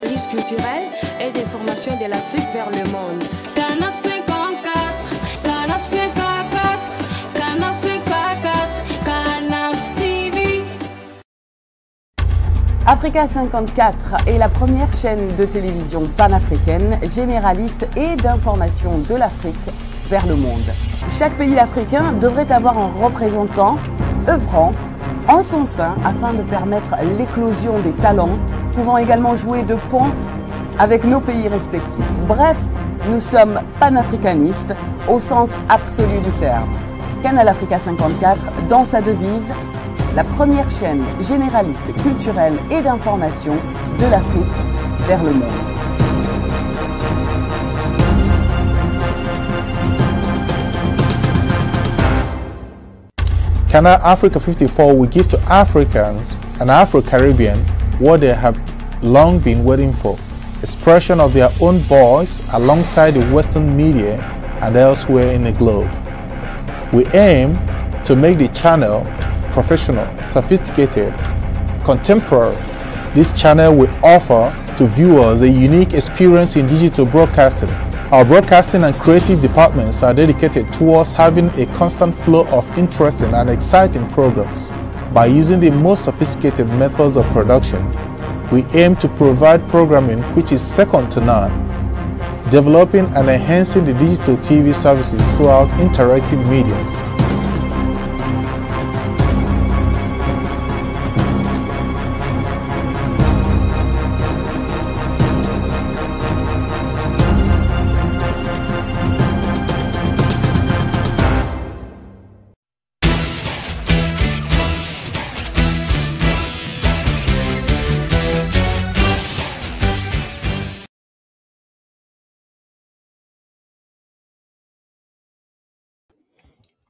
culturelle et d'information de l'Afrique vers le monde. Canap 54, Canap 54, Canap 54, Canap TV. Africa 54 est la première chaîne de télévision panafricaine, généraliste et d'information de l'Afrique vers le monde. Chaque pays africain devrait avoir un représentant œuvrant en son sein afin de permettre l'éclosion des talents, pouvant également jouer de pont avec nos pays respectifs. Bref, nous sommes panafricanistes au sens absolu du terme. Canal Africa 54, dans sa devise, la première chaîne généraliste, culturelle et d'information de l'Afrique vers le monde. Canal Africa 54 will give to Africans and Afro-Caribbean what they have long been waiting for, expression of their own voice alongside the Western media and elsewhere in the globe. We aim to make the channel professional, sophisticated, contemporary. This channel will offer to viewers a unique experience in digital broadcasting. Our broadcasting and creative departments are dedicated towards having a constant flow of interesting and exciting programs. By using the most sophisticated methods of production, we aim to provide programming which is second to none, developing and enhancing the digital TV services throughout interactive mediums.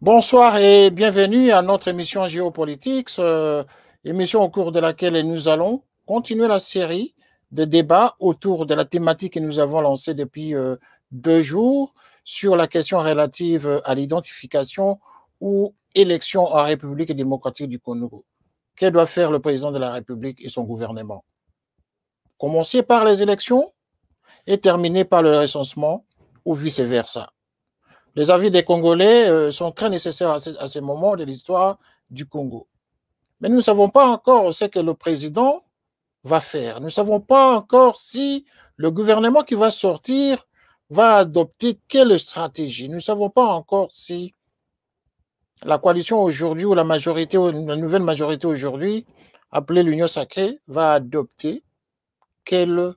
Bonsoir et bienvenue à notre émission Géopolitique, émission au cours de laquelle nous allons continuer la série de débats autour de la thématique que nous avons lancée depuis 2 jours sur la question relative à l'identification ou élection en République démocratique du Congo. Que doit faire le président de la République et son gouvernement? Commencer par les élections et terminer par le recensement ou vice-versa. Les avis des Congolais sont très nécessaires à ce moment de l'histoire du Congo. Mais nous ne savons pas encore ce que le président va faire. Nous ne savons pas encore si le gouvernement qui va sortir va adopter quelle stratégie. Nous ne savons pas encore si la coalition aujourd'hui ou la majorité, ou la nouvelle majorité aujourd'hui, appelée l'Union sacrée, va adopter quelle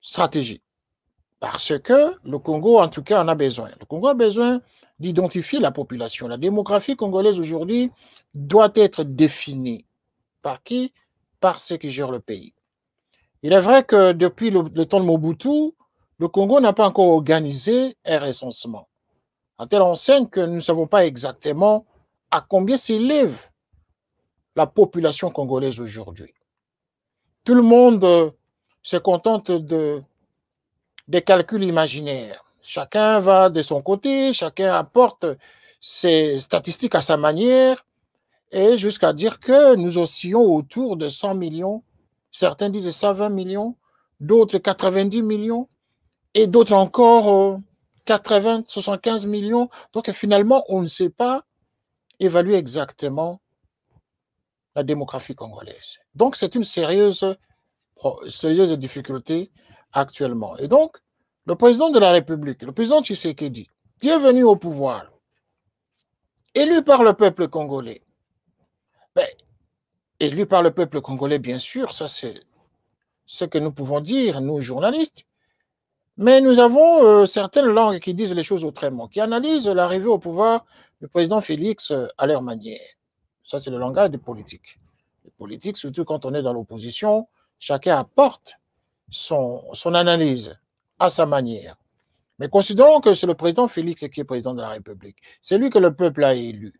stratégie. Parce que le Congo, en tout cas, en a besoin. Le Congo a besoin d'identifier la population. La démographie congolaise aujourd'hui doit être définie. Par qui? Par ceux qui gèrent le pays. Il est vrai que depuis le temps de Mobutu, le Congo n'a pas encore organisé un recensement. À telle enseigne que nous ne savons pas exactement à combien s'élève la population congolaise aujourd'hui. Tout le monde se contente des calculs imaginaires. Chacun va de son côté, chacun apporte ses statistiques à sa manière, et jusqu'à dire que nous oscillons autour de 100 millions, certains disent 120 millions, d'autres 90 millions, et d'autres encore 80, 75 millions. Donc finalement, on ne sait pas évaluer exactement la démographie congolaise. Donc c'est une sérieuse difficulté actuellement. Et donc, le président de la République, le président Tshisekedi, bienvenue au pouvoir, élu par le peuple congolais. Élu par le peuple congolais, bien sûr, ça c'est ce que nous pouvons dire, nous journalistes, mais nous avons certaines langues qui disent les choses autrement, qui analysent l'arrivée au pouvoir du président Félix à leur manière. Ça c'est le langage des politiques. Les politiques, surtout quand on est dans l'opposition, chacun apporte son analyse à sa manière. Mais considérons que c'est le président Félix qui est président de la République. C'est lui que le peuple a élu.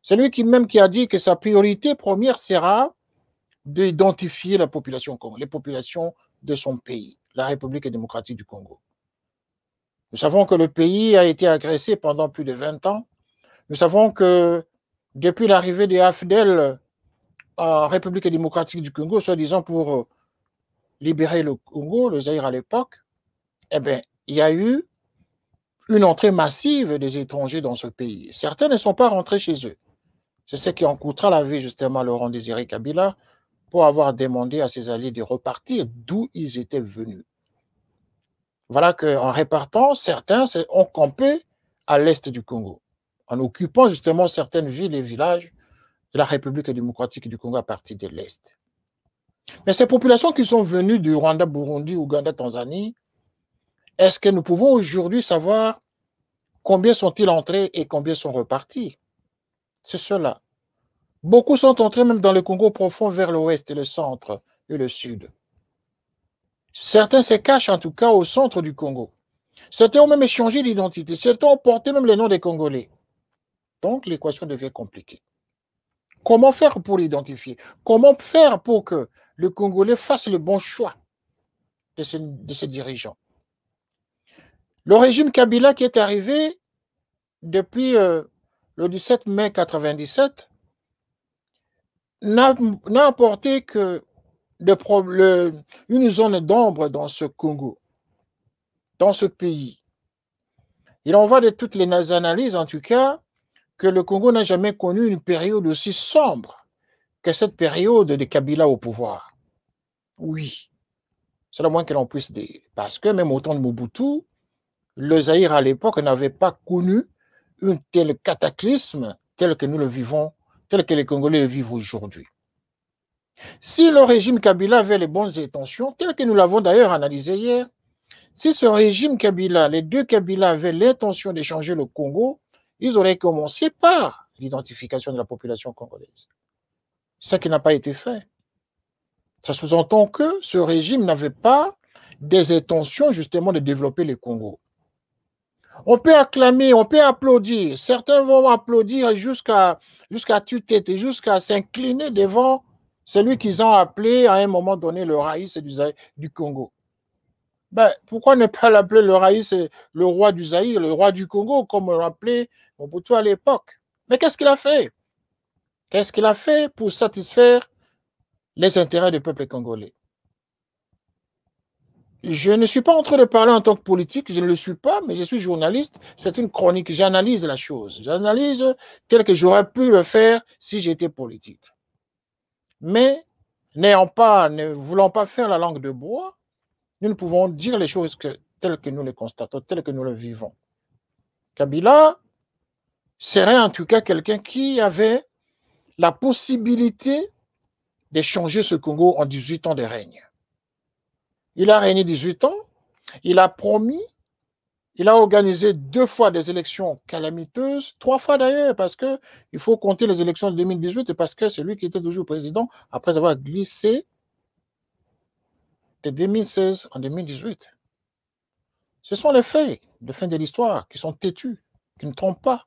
C'est lui qui a dit que sa priorité première sera d'identifier la population, les populations de son pays, la République démocratique du Congo. Nous savons que le pays a été agressé pendant plus de 20 ans. Nous savons que depuis l'arrivée des AFDEL en République démocratique du Congo, soi-disant pour libéré le Congo, le Zaïre à l'époque, eh bien, il y a eu une entrée massive des étrangers dans ce pays. Certains ne sont pas rentrés chez eux. C'est ce qui en coûtera la vie, justement, à Laurent Désiré Kabila, pour avoir demandé à ses alliés de repartir d'où ils étaient venus. Voilà qu'en répartant, certains ont campé à l'est du Congo, en occupant justement certaines villes et villages de la République démocratique du Congo à partir de l'est. Mais ces populations qui sont venues du Rwanda, Burundi, Ouganda, Tanzanie, est-ce que nous pouvons aujourd'hui savoir combien sont-ils entrés et combien sont repartis? C'est cela. Beaucoup sont entrés même dans le Congo profond vers l'ouest, le centre et le sud. Certains se cachent en tout cas au centre du Congo. Certains ont même échangé d'identité. Certains ont porté même les noms des Congolais. Donc l'équation devient compliquée. Comment faire pour l'identifier? Comment faire pour que le Congolais fasse le bon choix de ses dirigeants? Le régime Kabila qui est arrivé depuis le 17 mai 1997 n'a apporté que une zone d'ombre dans ce Congo, dans ce pays. Il en va de toutes les analyses, en tout cas, que le Congo n'a jamais connu une période aussi sombre que cette période de Kabila au pouvoir. Oui, c'est le moins que l'on puisse dire. Parce que même au temps de Mobutu, le Zaïre à l'époque n'avait pas connu un tel cataclysme tel que nous le vivons, tel que les Congolais le vivent aujourd'hui. Si le régime Kabila avait les bonnes intentions, tel que nous l'avons d'ailleurs analysé hier, si ce régime Kabila, les deux Kabila avaient l'intention de changer le Congo, ils auraient commencé par l'identification de la population congolaise. Ce qui n'a pas été fait. Ça sous-entend que ce régime n'avait pas des intentions justement de développer le Congo. On peut acclamer, on peut applaudir. Certains vont applaudir jusqu'à tue-tête et jusqu'à s'incliner devant celui qu'ils ont appelé à un moment donné le Raïs du Congo. Ben, pourquoi ne pas l'appeler le Raïs, le roi du Zaïre, le roi du Congo, comme on l'appelait Mobutu à l'époque? Mais qu'est-ce qu'il a fait? Qu'est-ce qu'il a fait pour satisfaire les intérêts du peuple congolais? Je ne suis pas en train de parler en tant que politique, je ne le suis pas, mais je suis journaliste, c'est une chronique, j'analyse la chose, j'analyse tel que j'aurais pu le faire si j'étais politique. Mais ne voulant pas faire la langue de bois, nous ne pouvons dire les choses telles que nous les constatons, telles que nous les vivons. Kabila serait en tout cas quelqu'un qui avait la possibilité de changer ce Congo en 18 ans de règne. Il a régné 18 ans, il a promis, il a organisé 2 fois des élections calamiteuses, 3 fois d'ailleurs, parce qu'il faut compter les élections de 2018, et parce que c'est lui qui était toujours président après avoir glissé de 2016 en 2018. Ce sont les faits de fin de l'histoire qui sont têtus, qui ne trompent pas.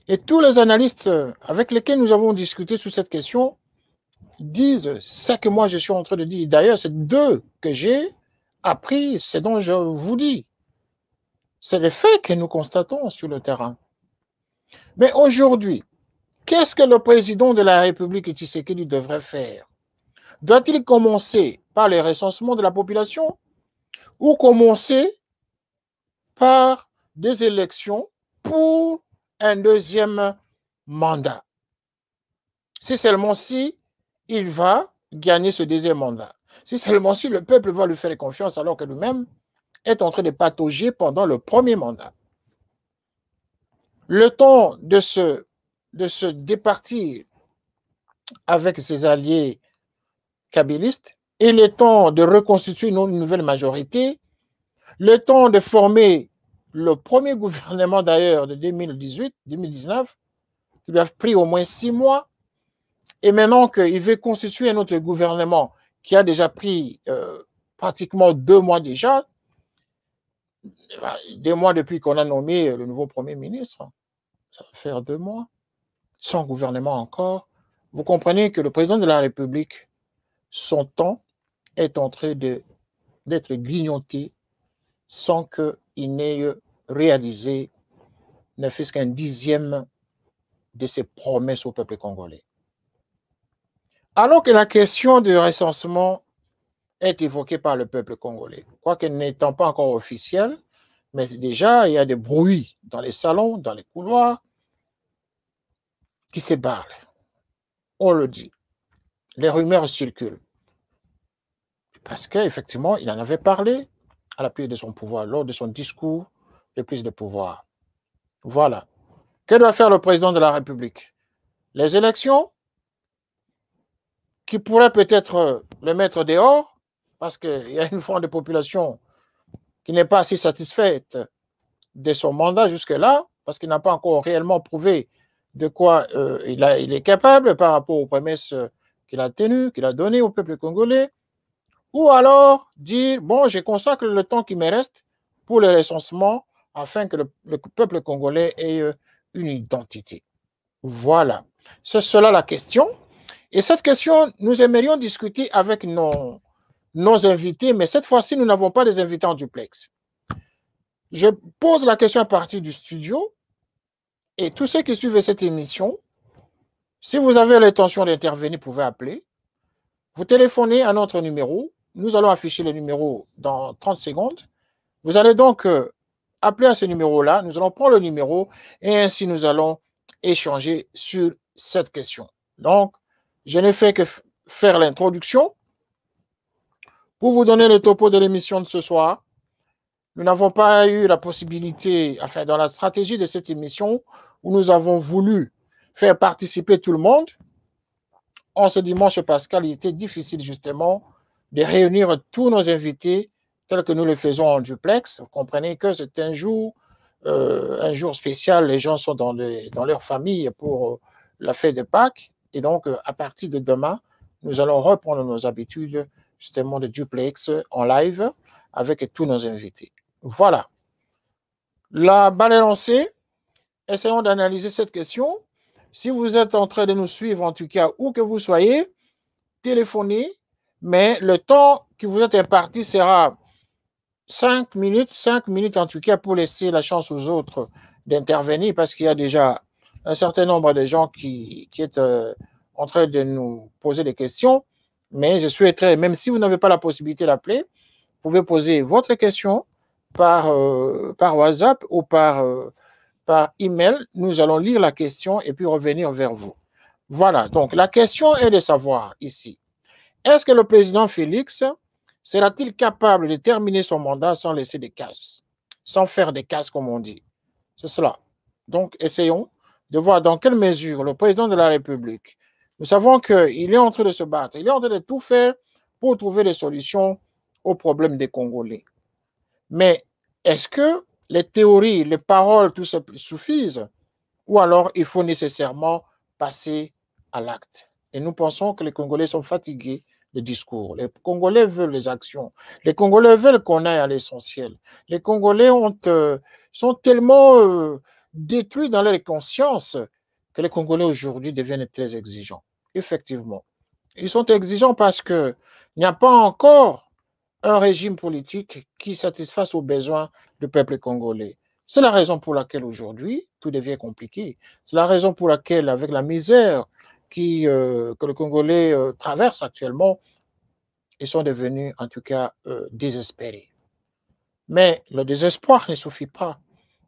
Et tous les analystes avec lesquels nous avons discuté sur cette question disent ce que moi je suis en train de dire. D'ailleurs, c'est d'eux que j'ai appris ce dont je vous dis. C'est les faits que nous constatons sur le terrain. Mais aujourd'hui, qu'est-ce que le président de la République Tshisekedi devrait faire? Doit-il commencer par le recensement de la population ou commencer par des élections pour un deuxième mandat? Si seulement si il va gagner ce deuxième mandat. Si seulement si le peuple va lui faire confiance alors que lui-même est en train de patauger pendant le premier mandat. Le temps de se départir avec ses alliés kabylistes et le temps de reconstituer une nouvelle majorité, le temps de former le premier gouvernement d'ailleurs de 2018-2019, qui lui a pris au moins 6 mois, et maintenant qu'il veut constituer un autre gouvernement qui a déjà pris pratiquement 2 mois déjà, 2 mois depuis qu'on a nommé le nouveau Premier ministre, ça va faire 2 mois, sans gouvernement encore. Vous comprenez que le président de la République, son temps est en train d'être grignoté sans qu'il n'ait réalisé ne fût-ce qu'un dixième de ses promesses au peuple congolais. Alors que la question du recensement est évoquée par le peuple congolais. Quoique n'étant pas encore officielle, mais déjà, il y a des bruits dans les salons, dans les couloirs, qui se parlent. On le dit. Les rumeurs circulent. Parce qu'effectivement, il en avait parlé à l'appui de son pouvoir, lors de son discours de prise de pouvoir. Voilà. Que doit faire le président de la République? Les élections, qui pourraient peut-être le mettre dehors, parce qu'il y a une forme de population qui n'est pas assez satisfaite de son mandat jusque-là, parce qu'il n'a pas encore réellement prouvé de quoi il est capable par rapport aux promesses qu'il a tenues, qu'il a données au peuple congolais, ou alors dire, bon, je consacre le temps qui me reste pour le recensement afin que le peuple congolais ait une identité. Voilà. C'est cela la question. Et cette question, nous aimerions discuter avec nos invités, mais cette fois-ci, nous n'avons pas des invités en duplex. Je pose la question à partir du studio et tous ceux qui suivent cette émission, si vous avez l'intention d'intervenir, vous pouvez appeler. Vous téléphonez à notre numéro. Nous allons afficher le numéro dans 30 secondes. Vous allez donc appeler à ce numéro-là. Nous allons prendre le numéro et ainsi nous allons échanger sur cette question. Donc, je n'ai fait que faire l'introduction pour vous donner le topo de l'émission de ce soir. Nous n'avons pas eu la possibilité, enfin, dans la stratégie de cette émission, où nous avons voulu faire participer tout le monde. En ce dimanche, Pascal, il était difficile justement de réunir tous nos invités tels que nous le faisons en duplex. Vous comprenez que c'est un jour spécial. Les gens sont dans leur famille pour la fête de Pâques. Et donc, à partir de demain, nous allons reprendre nos habitudes justement de duplex en live avec tous nos invités. Voilà. La balle est lancée. Essayons d'analyser cette question. Si vous êtes en train de nous suivre, en tout cas, où que vous soyez, téléphonez, mais le temps qui vous est imparti sera 5 minutes en tout cas pour laisser la chance aux autres d'intervenir parce qu'il y a déjà un certain nombre de gens qui est en train de nous poser des questions. Mais je souhaiterais, même si vous n'avez pas la possibilité d'appeler, vous pouvez poser votre question par WhatsApp ou par email. Nous allons lire la question et puis revenir vers vous. Voilà, donc la question est de savoir ici, est-ce que le président Félix sera-t-il capable de terminer son mandat sans laisser des casses, sans faire des casses comme on dit? C'est cela. Donc, essayons de voir dans quelle mesure le président de la République, nous savons qu'il est en train de se battre, il est en train de tout faire pour trouver des solutions aux problèmes des Congolais. Mais est-ce que les théories, les paroles, tout ça suffisent? Ou alors il faut nécessairement passer à l'acte? Et nous pensons que les Congolais sont fatigués des discours. Les Congolais veulent les actions. Les Congolais veulent qu'on aille à l'essentiel. Les Congolais sont tellement détruits dans leur conscience que les Congolais aujourd'hui deviennent très exigeants. Effectivement. Ils sont exigeants parce qu'il n'y a pas encore un régime politique qui satisfasse aux besoins du peuple congolais. C'est la raison pour laquelle aujourd'hui, tout devient compliqué. C'est la raison pour laquelle, avec la misère que le Congolais traverse actuellement, ils sont devenus en tout cas désespérés. Mais le désespoir ne suffit pas.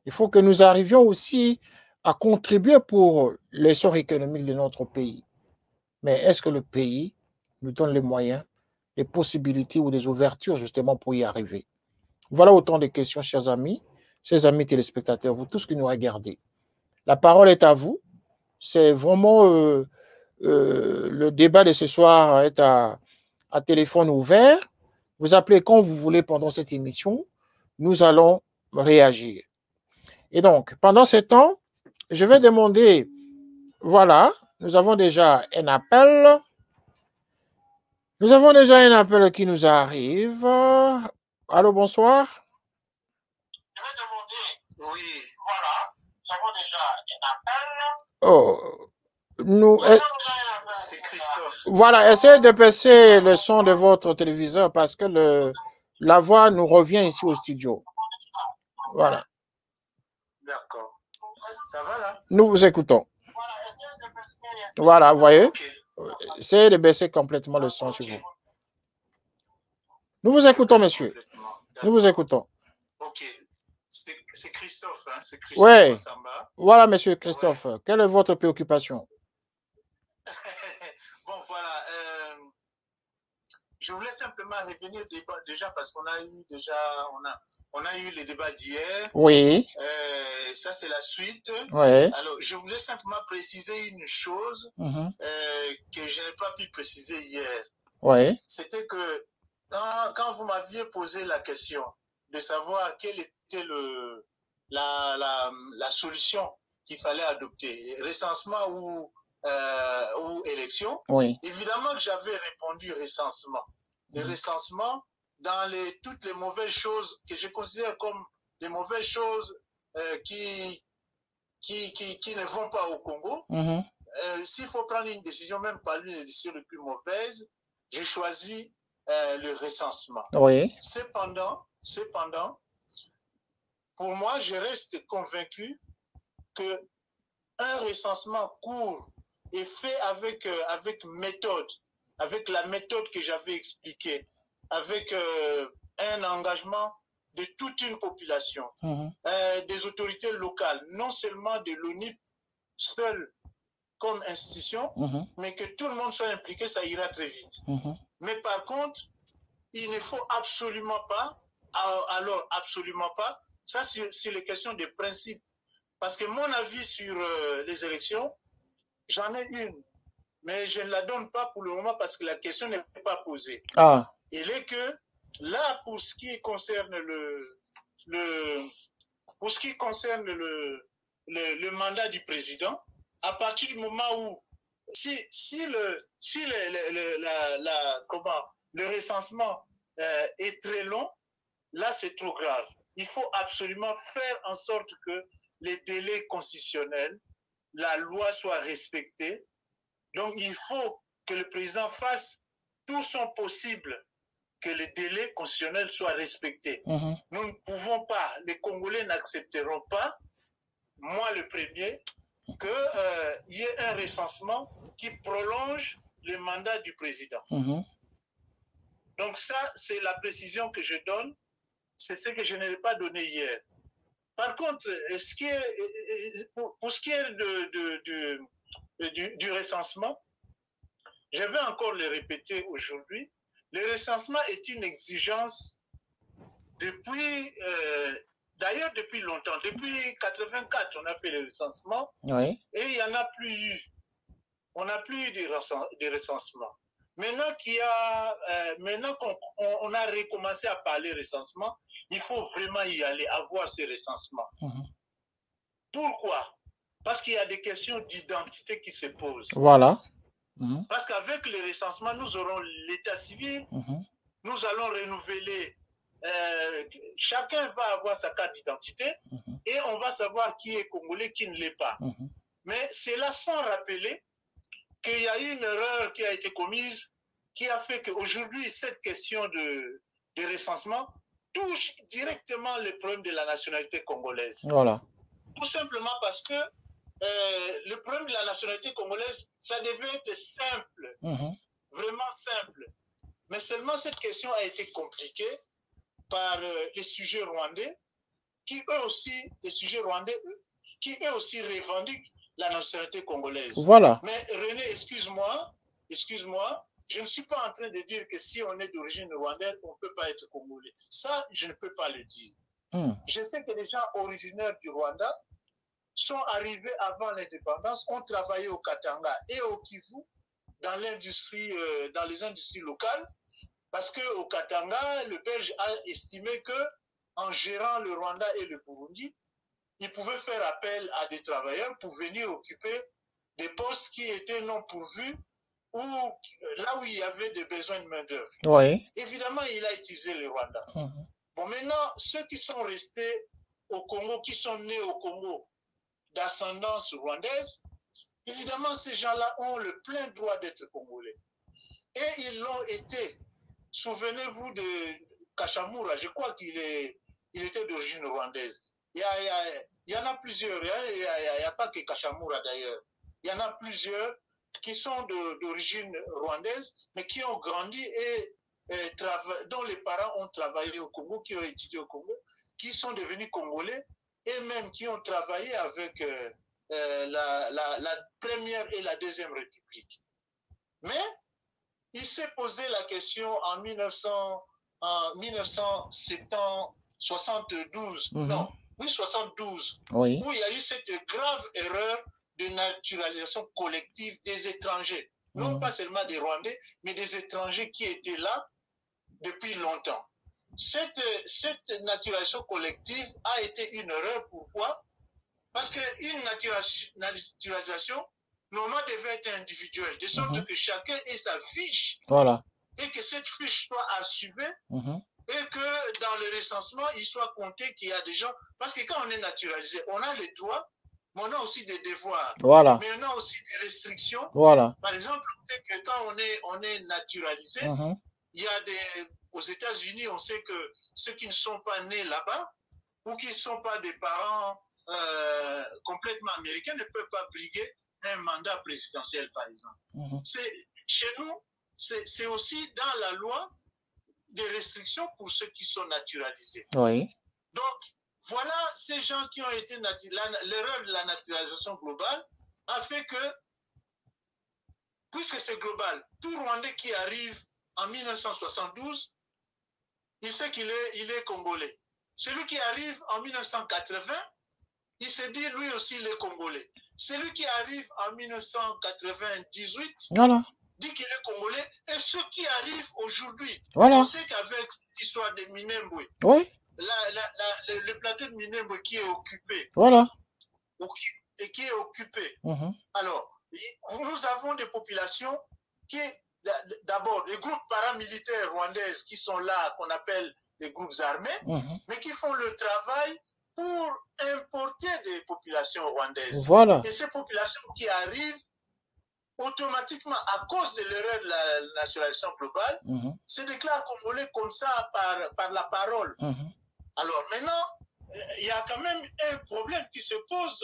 Il faut que nous arrivions aussi à contribuer pour l'essor économique de notre pays. Mais est-ce que le pays nous donne les moyens, les possibilités ou des ouvertures justement pour y arriver? Voilà autant de questions, chers amis téléspectateurs, vous tous qui nous regardez. La parole est à vous. C'est vraiment le débat de ce soir est à téléphone ouvert. Vous appelez quand vous voulez pendant cette émission. Nous allons réagir. Et donc, pendant ce temps, je vais demander, voilà, nous avons déjà un appel. Nous avons déjà un appel qui nous arrive. Allô, bonsoir. Je vais demander, oui, voilà, nous avons déjà un appel. Oh, c'est Christophe. Voilà, essayez de baisser le son de votre téléviseur parce que la voix nous revient ici au studio. Voilà. D'accord. Ça va là? Nous vous écoutons. Voilà, vous voyez? Okay. Essayez de baisser complètement le son chez vous. Nous vous écoutons, monsieur. Nous vous écoutons. Ok. C'est Christophe, hein? C'est Christophe Oui. Samba. Voilà, monsieur Christophe. Ouais. Quelle est votre préoccupation? Bon, voilà. Je voulais simplement revenir déjà parce qu'on a eu les débats d'hier. Oui. Ça, c'est la suite. Oui. Alors, je voulais simplement préciser une chose que je n'ai pas pu préciser hier. Oui. C'était que quand vous m'aviez posé la question de savoir quelle était la solution qu'il fallait adopter, recensement ou élection, oui. Évidemment que j'avais répondu recensement. Le recensement dans toutes les mauvaises choses que je considère comme des mauvaises choses qui ne vont pas au Congo. S'il faut prendre une décision, même pas l'une des décisions les plus mauvaises, j'ai choisi le recensement. Oui. Cependant, pour moi, je reste convaincu que un recensement court et fait avec méthode, avec la méthode que j'avais expliquée, avec un engagement de toute une population, des autorités locales, non seulement de l'ONIP seul comme institution, mais que tout le monde soit impliqué, ça ira très vite. Mais par contre, il ne faut absolument pas, ça c'est les questions de principe. Parce que mon avis sur les élections, j'en ai une, mais je ne la donne pas pour le moment parce que la question n'est pas posée. Il est que là, pour ce qui concerne le mandat du président, à partir du moment où si le recensement est très long, là c'est trop grave. Il faut absolument faire en sorte que les délais constitutionnels, la loi soit respectée. Donc, il faut que le président fasse tout son possible que les délais constitutionnels soient respectés. Nous ne pouvons pas, les Congolais n'accepteront pas, moi le premier, qu'il y ait un recensement qui prolonge le mandat du président. Donc ça, c'est la précision que je donne. C'est ce que je n'ai pas donné hier. Par contre, pour ce qui est du recensement, je vais encore le répéter aujourd'hui, le recensement est une exigence depuis, d'ailleurs depuis longtemps. Depuis 1984, on a fait le recensement et il n'y en a plus eu. On n'a plus eu de recensement. Maintenant qu'on a recommencé à parler recensement, il faut vraiment y aller, avoir ces recensements. Pourquoi? Parce qu'il y a des questions d'identité qui se posent. Voilà. Parce qu'avec le recensement, nous aurons l'état civil, nous allons renouveler, chacun va avoir sa carte d'identité et on va savoir qui est congolais, qui ne l'est pas. Mais c'est là sans rappeler qu'il y a eu une erreur qui a été commise qui a fait qu'aujourd'hui, cette question de recensement touche directement le problème de la nationalité congolaise. Voilà. Tout simplement parce que le problème de la nationalité congolaise, ça devait être simple, vraiment simple. Mais seulement cette question a été compliquée par les sujets rwandais, qui eux aussi revendiquent la nationalité congolaise. Voilà. Mais René, excuse-moi, je ne suis pas en train de dire que si on est d'origine rwandaise, on ne peut pas être congolais. Ça, je ne peux pas le dire. Je sais que les gens originaires du Rwanda sont arrivés avant l'indépendance, ont travaillé au Katanga et au Kivu dans l'industrie, dans les industries locales, parce qu'au Katanga, le Belge a estimé que en gérant le Rwanda et le Burundi, il pouvait faire appel à des travailleurs pour venir occuper des postes qui étaient non pourvus ou là où il y avait des besoins de main-d'œuvre. Oui. Évidemment, il a utilisé le Rwanda. Bon, maintenant, ceux qui sont restés au Congo, qui sont nés au Congo d'ascendance rwandaise, évidemment, ces gens-là ont le plein droit d'être congolais. Et ils l'ont été. Souvenez-vous de Kachamura, je crois qu'il était d'origine rwandaise. Il y en a plusieurs, il n'y a pas que Kachamura d'ailleurs. Il y en a plusieurs qui sont d'origine rwandaise, mais qui ont grandi et dont les parents ont travaillé au Congo, qui ont étudié au Congo, qui sont devenus Congolais et même qui ont travaillé avec la première et la deuxième République. Mais il s'est posé la question en 1972, non, oui, 72, oui, où il y a eu cette grave erreur de naturalisation collective des étrangers. Non pas seulement des Rwandais, mais des étrangers qui étaient là depuis longtemps. Cette naturalisation collective a été une erreur. Pourquoi? Parce qu'une naturalisation, normalement, devait être individuelle, de sorte que chacun ait sa fiche, voilà, et que cette fiche soit archivée, et que dans le recensement, il soit compté qu'il y a des gens. Parce que quand on est naturalisé, on a les droits, mais on a aussi des devoirs. voilà, Mais on a aussi des restrictions. voilà. Par exemple, que quand on est naturalisé, il y a aux États-Unis, on sait que ceux qui ne sont pas nés là-bas ou qui ne sont pas des parents complètement américains ne peuvent pas briguer un mandat présidentiel, par exemple. Chez nous, c'est aussi dans la loi des restrictions pour ceux qui sont naturalisés. Oui. Donc, voilà ces gens qui ont été l'erreur de la naturalisation globale a fait que, puisque c'est global, tout Rwandais qui arrive en 1972, il sait qu'il est Congolais. Celui qui arrive en 1980, il se dit lui aussi il est Congolais. Celui qui arrive en 1998, voilà, dit qu'il est Congolais. Et ceux qui arrivent aujourd'hui, voilà, on sait qu'avec l'histoire de Minembwe, oui, le plateau de Minembwe qui est occupé, voilà, et qui est occupé. Alors, nous avons des populations qui, d'abord, les groupes paramilitaires rwandaises qui sont là, qu'on appelle les groupes armés, mais qui font le travail pour importer des populations rwandaises. voilà. Et ces populations qui arrivent automatiquement, à cause de l'erreur de la nationalisation globale, se déclarent congolais comme ça par la parole. Alors maintenant, il y a quand même un problème qui se pose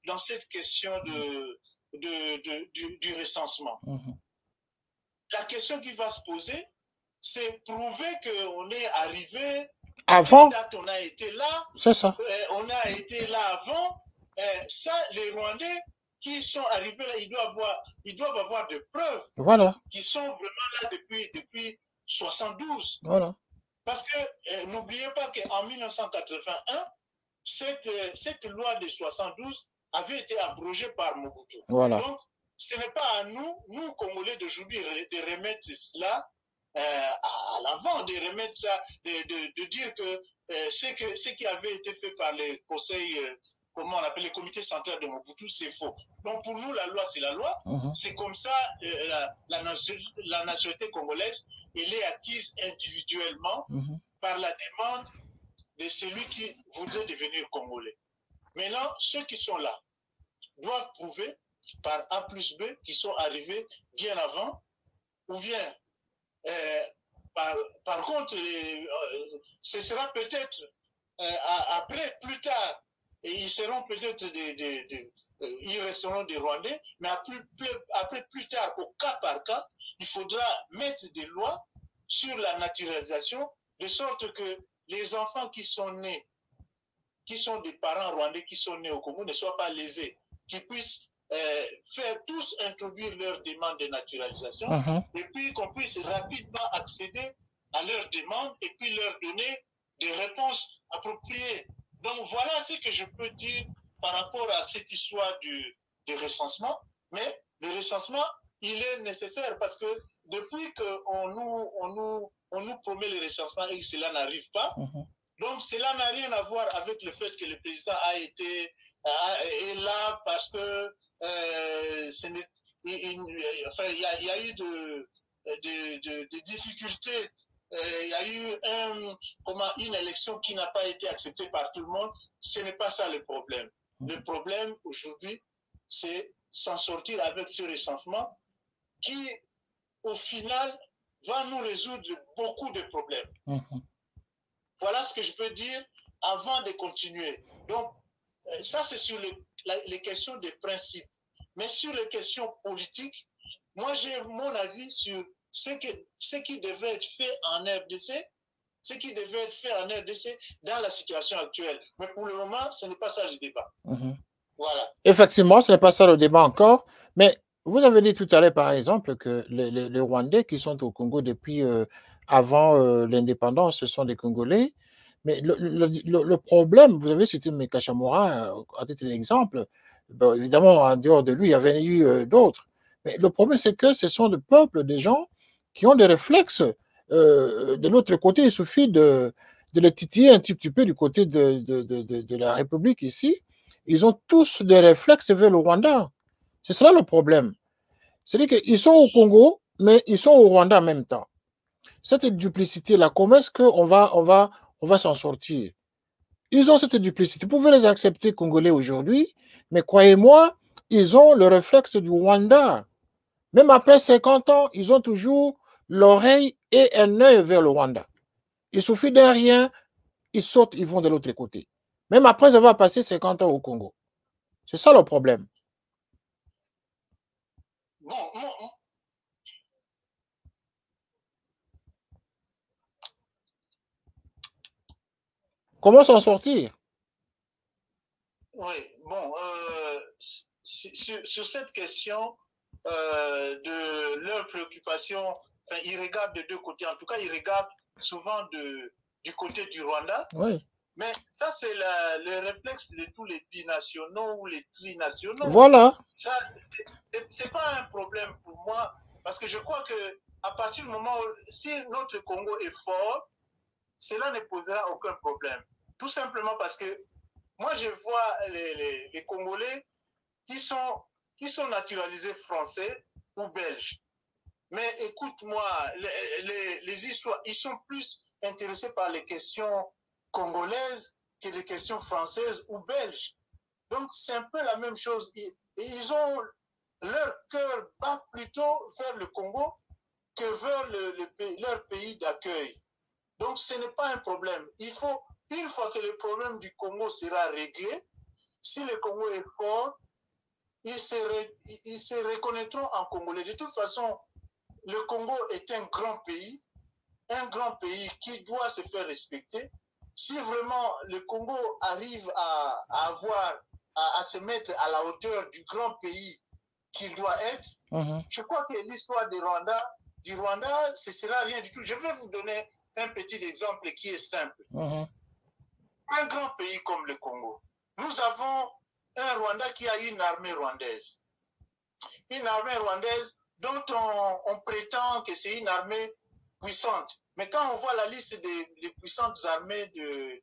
dans cette question du recensement. La question qui va se poser, c'est prouver qu'on est arrivé avant. Date, on a été là. C'est ça. On a été là avant. Ça, les Rwandais qui sont arrivés là, ils doivent avoir des preuves. Voilà. Qui sont vraiment là depuis 72. Voilà. Parce que n'oubliez pas qu'en 1981, cette loi de 72 avait été abrogée par Mobutu. Voilà. Donc, ce n'est pas à nous Congolais d'aujourd'hui, de remettre cela à l'avant, de remettre ça, de dire que ce qui avait été fait par les conseils, comment on appelle, les comités centraux de Mobutu, c'est faux. Donc pour nous, la loi, c'est la loi. C'est comme ça, la nationalité congolaise, elle est acquise individuellement par la demande de celui qui voudrait devenir congolais. Maintenant, ceux qui sont là doivent prouver par A plus B qu'ils sont arrivés bien avant, ou bien par contre, ce sera peut-être après, plus tard, et ils seront peut-être ils resteront des Rwandais, mais après, plus tard, au cas par cas, il faudra mettre des lois sur la naturalisation, de sorte que les enfants qui sont nés, qui sont des parents rwandais qui sont nés au Congo, ne soient pas lésés, qu'ils puissent faire tous introduire leur demande de naturalisation et puis qu'on puisse rapidement accéder à leur demande et puis leur donner des réponses appropriées. Donc voilà ce que je peux dire par rapport à cette histoire du recensement. Mais le recensement, il est nécessaire parce que depuis qu'on nous promet le recensement et que cela n'arrive pas, donc cela n'a rien à voir avec le fait que le président est là parce que il y a eu de difficultés. Il y a eu une élection qui n'a pas été acceptée par tout le monde. Ce n'est pas ça le problème. Le problème aujourd'hui, c'est s'en sortir avec ce recensement qui, au final, va nous résoudre beaucoup de problèmes. Voilà ce que je peux dire avant de continuer. Donc, ça, c'est sur les questions de principe. Mais sur les questions politiques, moi, j'ai mon avis sur ce qui devait être fait en RDC, ce qui devait être fait en RDC dans la situation actuelle. Mais pour le moment, ce n'est pas ça le débat. Voilà. Effectivement, ce n'est pas ça le débat encore. Mais vous avez dit tout à l'heure, par exemple, que les Rwandais qui sont au Congo depuis avant l'indépendance, ce sont des Congolais. Mais le problème, vous avez cité Meka Chamora à titre d'exemple. Bon, évidemment, en dehors de lui, il y avait eu d'autres. Mais le problème, c'est que ce sont des peuples, des gens qui ont des réflexes. De l'autre côté, il suffit de les titiller un petit peu du côté de la République ici. Ils ont tous des réflexes vers le Rwanda. C'est cela le problème. C'est-à-dire qu'ils sont au Congo, mais ils sont au Rwanda en même temps. Cette duplicité-là, comment est-ce qu'on va s'en sortir? Ils ont cette duplicité. Vous pouvez les accepter Congolais aujourd'hui, mais croyez-moi, ils ont le réflexe du Rwanda. Même après 50 ans, ils ont toujours l'oreille et un œil vers le Rwanda. Il suffit d'un rien, ils sautent, ils vont de l'autre côté. Même après avoir passé 50 ans au Congo. C'est ça le problème. Bon, comment s'en sortir? Oui, bon, sur cette question de leurs préoccupations, ils regardent de deux côtés. En tout cas, ils regardent souvent du côté du Rwanda. Oui. Mais ça, c'est le réflexe de tous les binationaux ou les trinationaux. Voilà. Ça, c'est pas un problème pour moi, parce que je crois que à partir du moment où, si notre Congo est fort, cela ne posera aucun problème. Tout simplement parce que moi, je vois les Congolais qui sont naturalisés français ou belges. Mais écoute-moi, les histoires, ils sont plus intéressés par les questions congolaises que les questions françaises ou belges. Donc, c'est un peu la même chose. Et ils ont leur cœur bat plutôt vers le Congo que vers leur pays d'accueil. Donc, ce n'est pas un problème. Une fois que le problème du Congo sera réglé, si le Congo est fort, ils se reconnaîtront en Congolais. De toute façon, le Congo est un grand pays qui doit se faire respecter. Si vraiment le Congo arrive à se mettre à la hauteur du grand pays qu'il doit être, je crois que l'histoire du Rwanda, ce sera rien du tout. Je vais vous donner un petit exemple qui est simple. Un grand pays comme le Congo, nous avons un Rwanda qui a une armée rwandaise. Une armée rwandaise dont on prétend que c'est une armée puissante. Mais quand on voit la liste des puissantes armées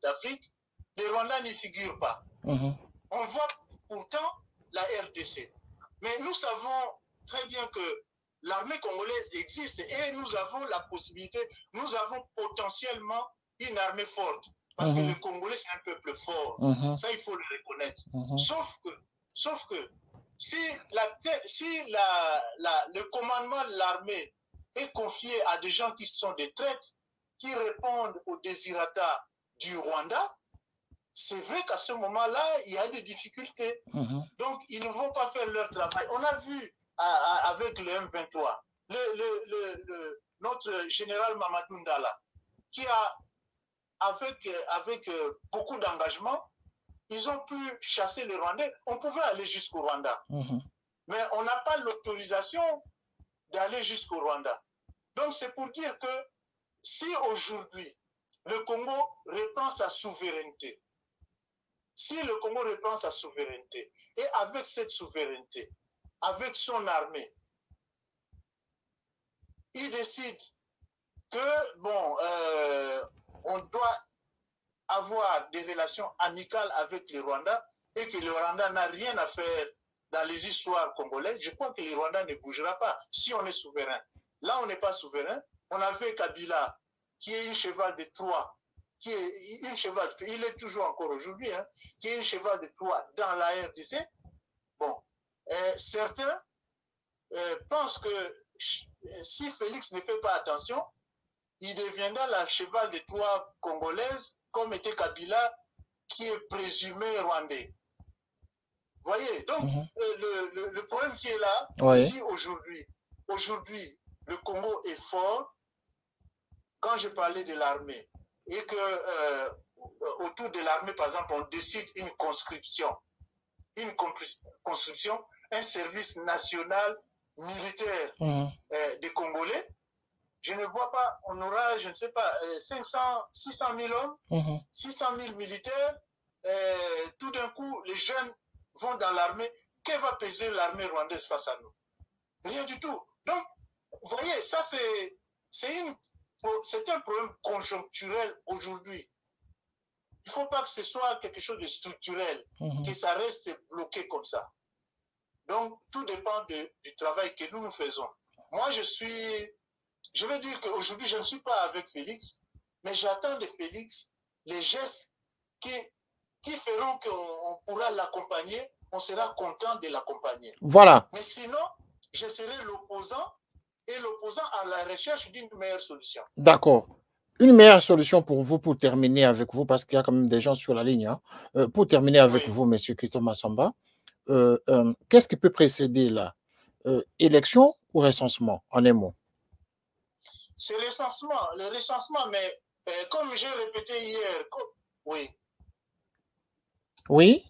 d'Afrique, les Rwandais n'y figurent pas. On voit pourtant la RDC. Mais nous savons très bien que l'armée congolaise existe et nous avons la possibilité, nous avons potentiellement une armée forte. Parce que le Congolais, c'est un peuple fort. Ça, il faut le reconnaître. Sauf que si le commandement de l'armée est confié à des gens qui sont des traîtres, qui répondent aux désirata du Rwanda, c'est vrai qu'à ce moment-là, il y a des difficultés. Donc, ils ne vont pas faire leur travail. On a vu avec le M23, notre général Mamadou Ndala, qui a, avec beaucoup d'engagement, ils ont pu chasser les Rwandais. On pouvait aller jusqu'au Rwanda. Mais on n'a pas l'autorisation d'aller jusqu'au Rwanda. Donc, c'est pour dire que si aujourd'hui, le Congo reprend sa souveraineté, et avec cette souveraineté, avec son armée, il décide que, on doit avoir des relations amicales avec les Rwandais et que le Rwanda n'a rien à faire dans les histoires congolaises, je crois que le Rwanda ne bougera pas si on est souverain. Là, on n'est pas souverain. On avait Kabila, qui est un cheval de Troie, il est toujours encore aujourd'hui, qui est un cheval de Troie dans la RDC. Bon, certains pensent que si Félix ne fait pas attention, il deviendra la cheval de Troie congolaise, comme était Kabila, qui est présumé rwandais. Voyez, donc le problème qui est là, si aujourd'hui, le Congo est fort, quand je parlais de l'armée, et que autour de l'armée, par exemple, on décide une conscription, un service national militaire des Congolais, je ne vois pas, on aura, je ne sais pas, 600 000 hommes, 600 000 militaires, tout d'un coup, les jeunes vont dans l'armée. Que va peser l'armée rwandaise face à nous? Rien du tout. Donc, vous voyez, ça c'est un problème conjoncturel aujourd'hui. Il ne faut pas que ce soit quelque chose de structurel, que ça reste bloqué comme ça. Donc, tout dépend du travail que nous faisons. Moi, je veux dire qu'aujourd'hui, je ne suis pas avec Félix, mais j'attends de Félix les gestes qui feront qu'on pourra l'accompagner, on sera content de l'accompagner. Voilà. Mais sinon, je serai l'opposant, et l'opposant à la recherche d'une meilleure solution. D'accord. Une meilleure solution pour vous, pour terminer avec vous, parce qu'il y a quand même des gens sur la ligne, hein. Pour terminer avec vous, M. Christophe Massamba, qu'est-ce qui peut précéder là? Élection ou recensement, en un mot? C'est le recensement, mais comme j'ai répété hier, oui. Oui.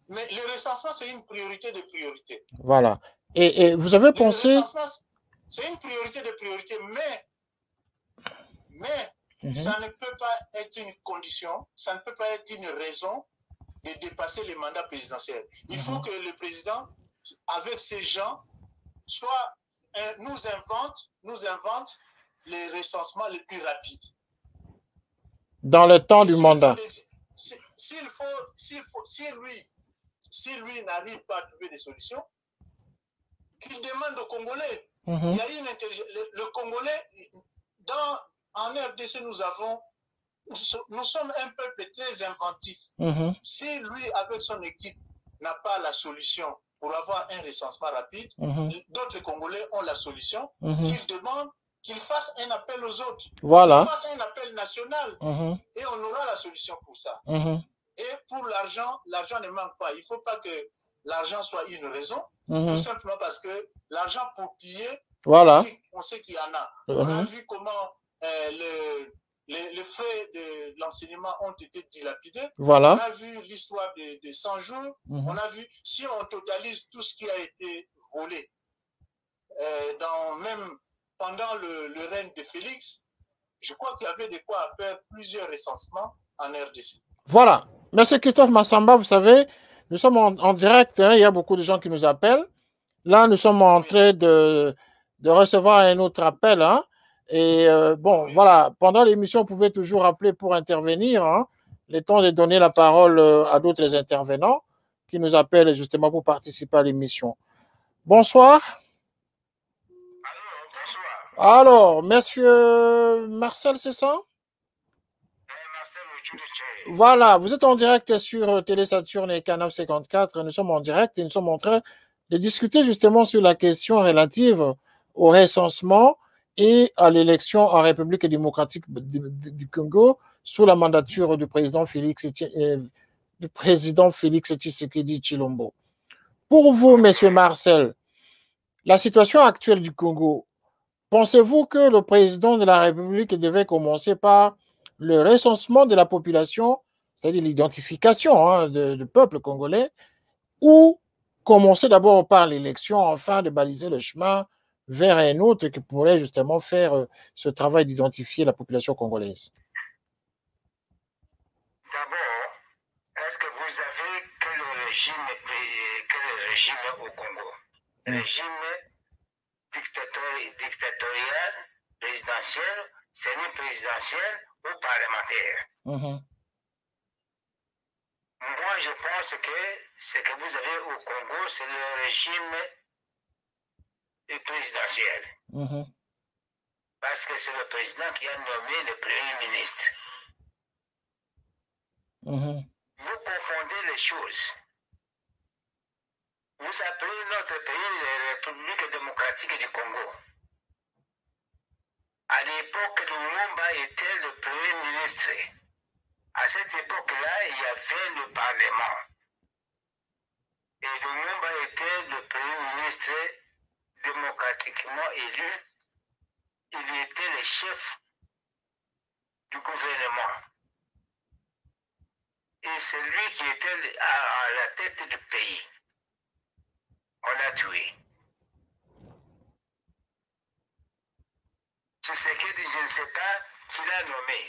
Mais le recensement, c'est une priorité de priorité. Voilà. Et vous avez pensé... Le recensement, c'est une priorité de priorité, mais ça ne peut pas être une condition, ça ne peut pas être une raison de dépasser les mandats présidentiels. Il faut que le président, avec ces gens, nous invente les recensements les plus rapides. Dans le temps du mandat. Si lui n'arrive pas à trouver des solutions, qu'il demande aux Congolais. Il y a le Congolais, en RDC, nous sommes un peuple très inventif. Si lui, avec son équipe, n'a pas la solution pour avoir un recensement rapide, d'autres Congolais ont la solution, qu'ils demandent, qu'ils fassent un appel aux autres. Voilà. Qu'ils fassent un appel national. Et on aura la solution pour ça. Et pour l'argent ne manque pas. Il ne faut pas que l'argent soit une raison, tout simplement parce que l'argent pour piller, voilà. On sait qu'il y en a. On a vu comment les frais de l'enseignement ont été dilapidés. Voilà. On a vu l'histoire de 100 jours. On a vu, si on totalise tout ce qui a été volé, même pendant le règne de Félix, je crois qu'il y avait de quoi faire plusieurs recensements en RDC. Voilà. Monsieur Christophe Massamba, vous savez, nous sommes en direct, hein, il y a beaucoup de gens qui nous appellent. Là, nous sommes en train de recevoir un autre appel. Hein, et bon, voilà, pendant l'émission, vous pouvez toujours appeler pour intervenir. Hein, le temps de donner la parole à d'autres intervenants qui nous appellent justement pour participer à l'émission. Bonsoir. Bonsoir. Alors, monsieur Marcel, c'est ça? Voilà, vous êtes en direct sur Télé Saturne et Canal 54. Nous sommes en direct et nous sommes en train de discuter justement sur la question relative au recensement et à l'élection en République démocratique du Congo sous la mandature du président Félix Tshisekedi Tshilombo. Pour vous, monsieur Marcel, la situation actuelle du Congo, pensez-vous que le président de la République devait commencer par le recensement de la population, c'est-à-dire l'identification du peuple congolais, ou commencer d'abord par l'élection afin de baliser le chemin vers un autre qui pourrait justement faire ce travail d'identifier la population congolaise? D'abord, est-ce que vous savez quel régime au Congo? Régime dictatorial, présidentiel, semi-présidentiel ou parlementaire? Moi, je pense que ce que vous avez au Congo, c'est le régime présidentiel. Parce que c'est le président qui a nommé le premier ministre. Vous confondez les choses. Vous appelez notre pays la République démocratique du Congo. À l'époque, Lumumba était le premier ministre. À cette époque-là, il y avait le Parlement. Et Lumumba était le premier ministre démocratiquement élu il était le chef du gouvernement. Et c'est lui qui était à la tête du pays. On l'a tué. Tshisekedi, je ne sais pas qui l'a nommé.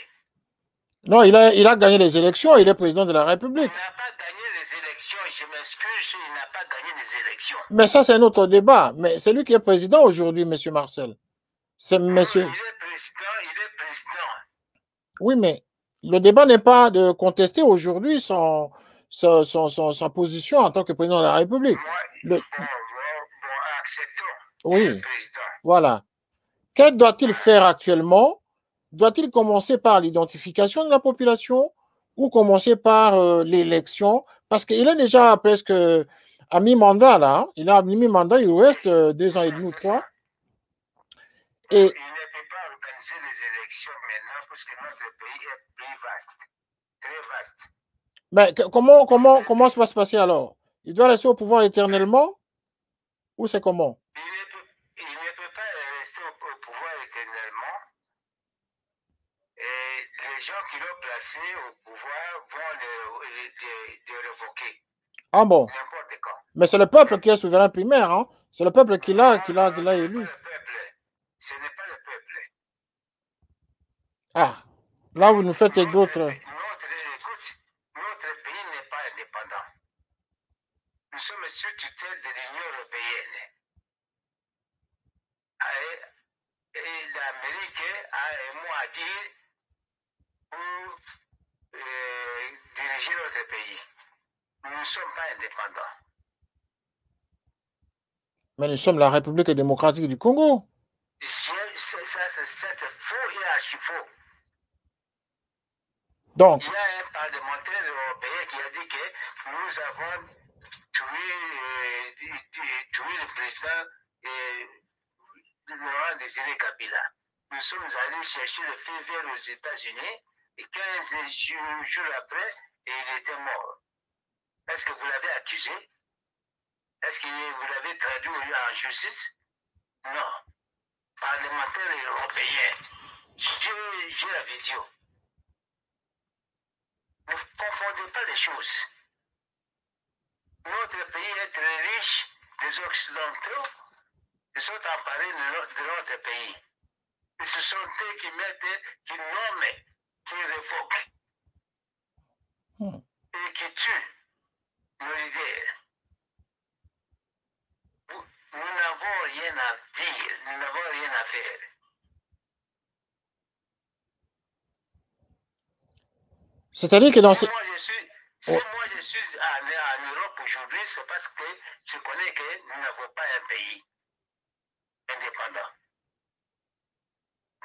Non, il a gagné les élections, il est président de la République. Il n'a pas gagné les élections, je m'excuse, il n'a pas gagné les élections. Mais ça, c'est un autre débat. Mais c'est lui qui est président aujourd'hui, M. Marcel. C'est monsieur. Il est président. Oui, mais le débat n'est pas de contester aujourd'hui sa position en tant que président de la République. Bon, acceptons. Oui, voilà. Que doit-il faire actuellement? Doit-il commencer par l'identification de la population ou commencer par l'élection? Parce qu'il est déjà presque à mi-mandat, là. Hein. Il a mi-mandat, il reste 2 ans et demi ou 3. Et il ne peut pas organiser les élections maintenant parce que notre pays est plus vaste, très vaste. Mais comment ça va se passer alors? Il doit rester au pouvoir éternellement? Ou c'est comment? Il ne peut pas rester au pouvoir éternellement. Et les gens qui l'ont placé au pouvoir vont le révoquer. Ah bon? N'importe quand. Mais c'est le peuple qui est souverain primaire, hein? C'est le peuple qui l'a élu. Ce n'est pas le peuple. Ah, là vous nous faites d'autres. Notre pays n'est pas indépendant. Nous sommes sous tutelle de l'Union européenne. Et l'Amérique a un mot à dire pour diriger notre pays. Nous ne sommes pas indépendants. Mais nous sommes la République démocratique du Congo. C'est faux et archi faux. Donc, il y a un parlementaire européen qui a dit que nous avons tué le président Laurent Désiré Kabila. Nous sommes allés chercher le feu vert aux États-Unis et 15 jours après, il était mort. Est-ce que vous l'avez accusé? Est-ce que vous l'avez traduit en justice? Non. Parlementaire européen. J'ai la vidéo. Ne confondez pas les choses. Notre pays est très riche. Les Occidentaux se sont emparés de notre pays. Et ce sont eux qui mettent, qui nomment, qui révoquent et qui tuent nos leaders. Nous n'avons rien à dire, nous n'avons rien à faire. C'est-à-dire que dans si moi je suis en Europe aujourd'hui, c'est parce que je connais que nous n'avons pas un pays indépendant.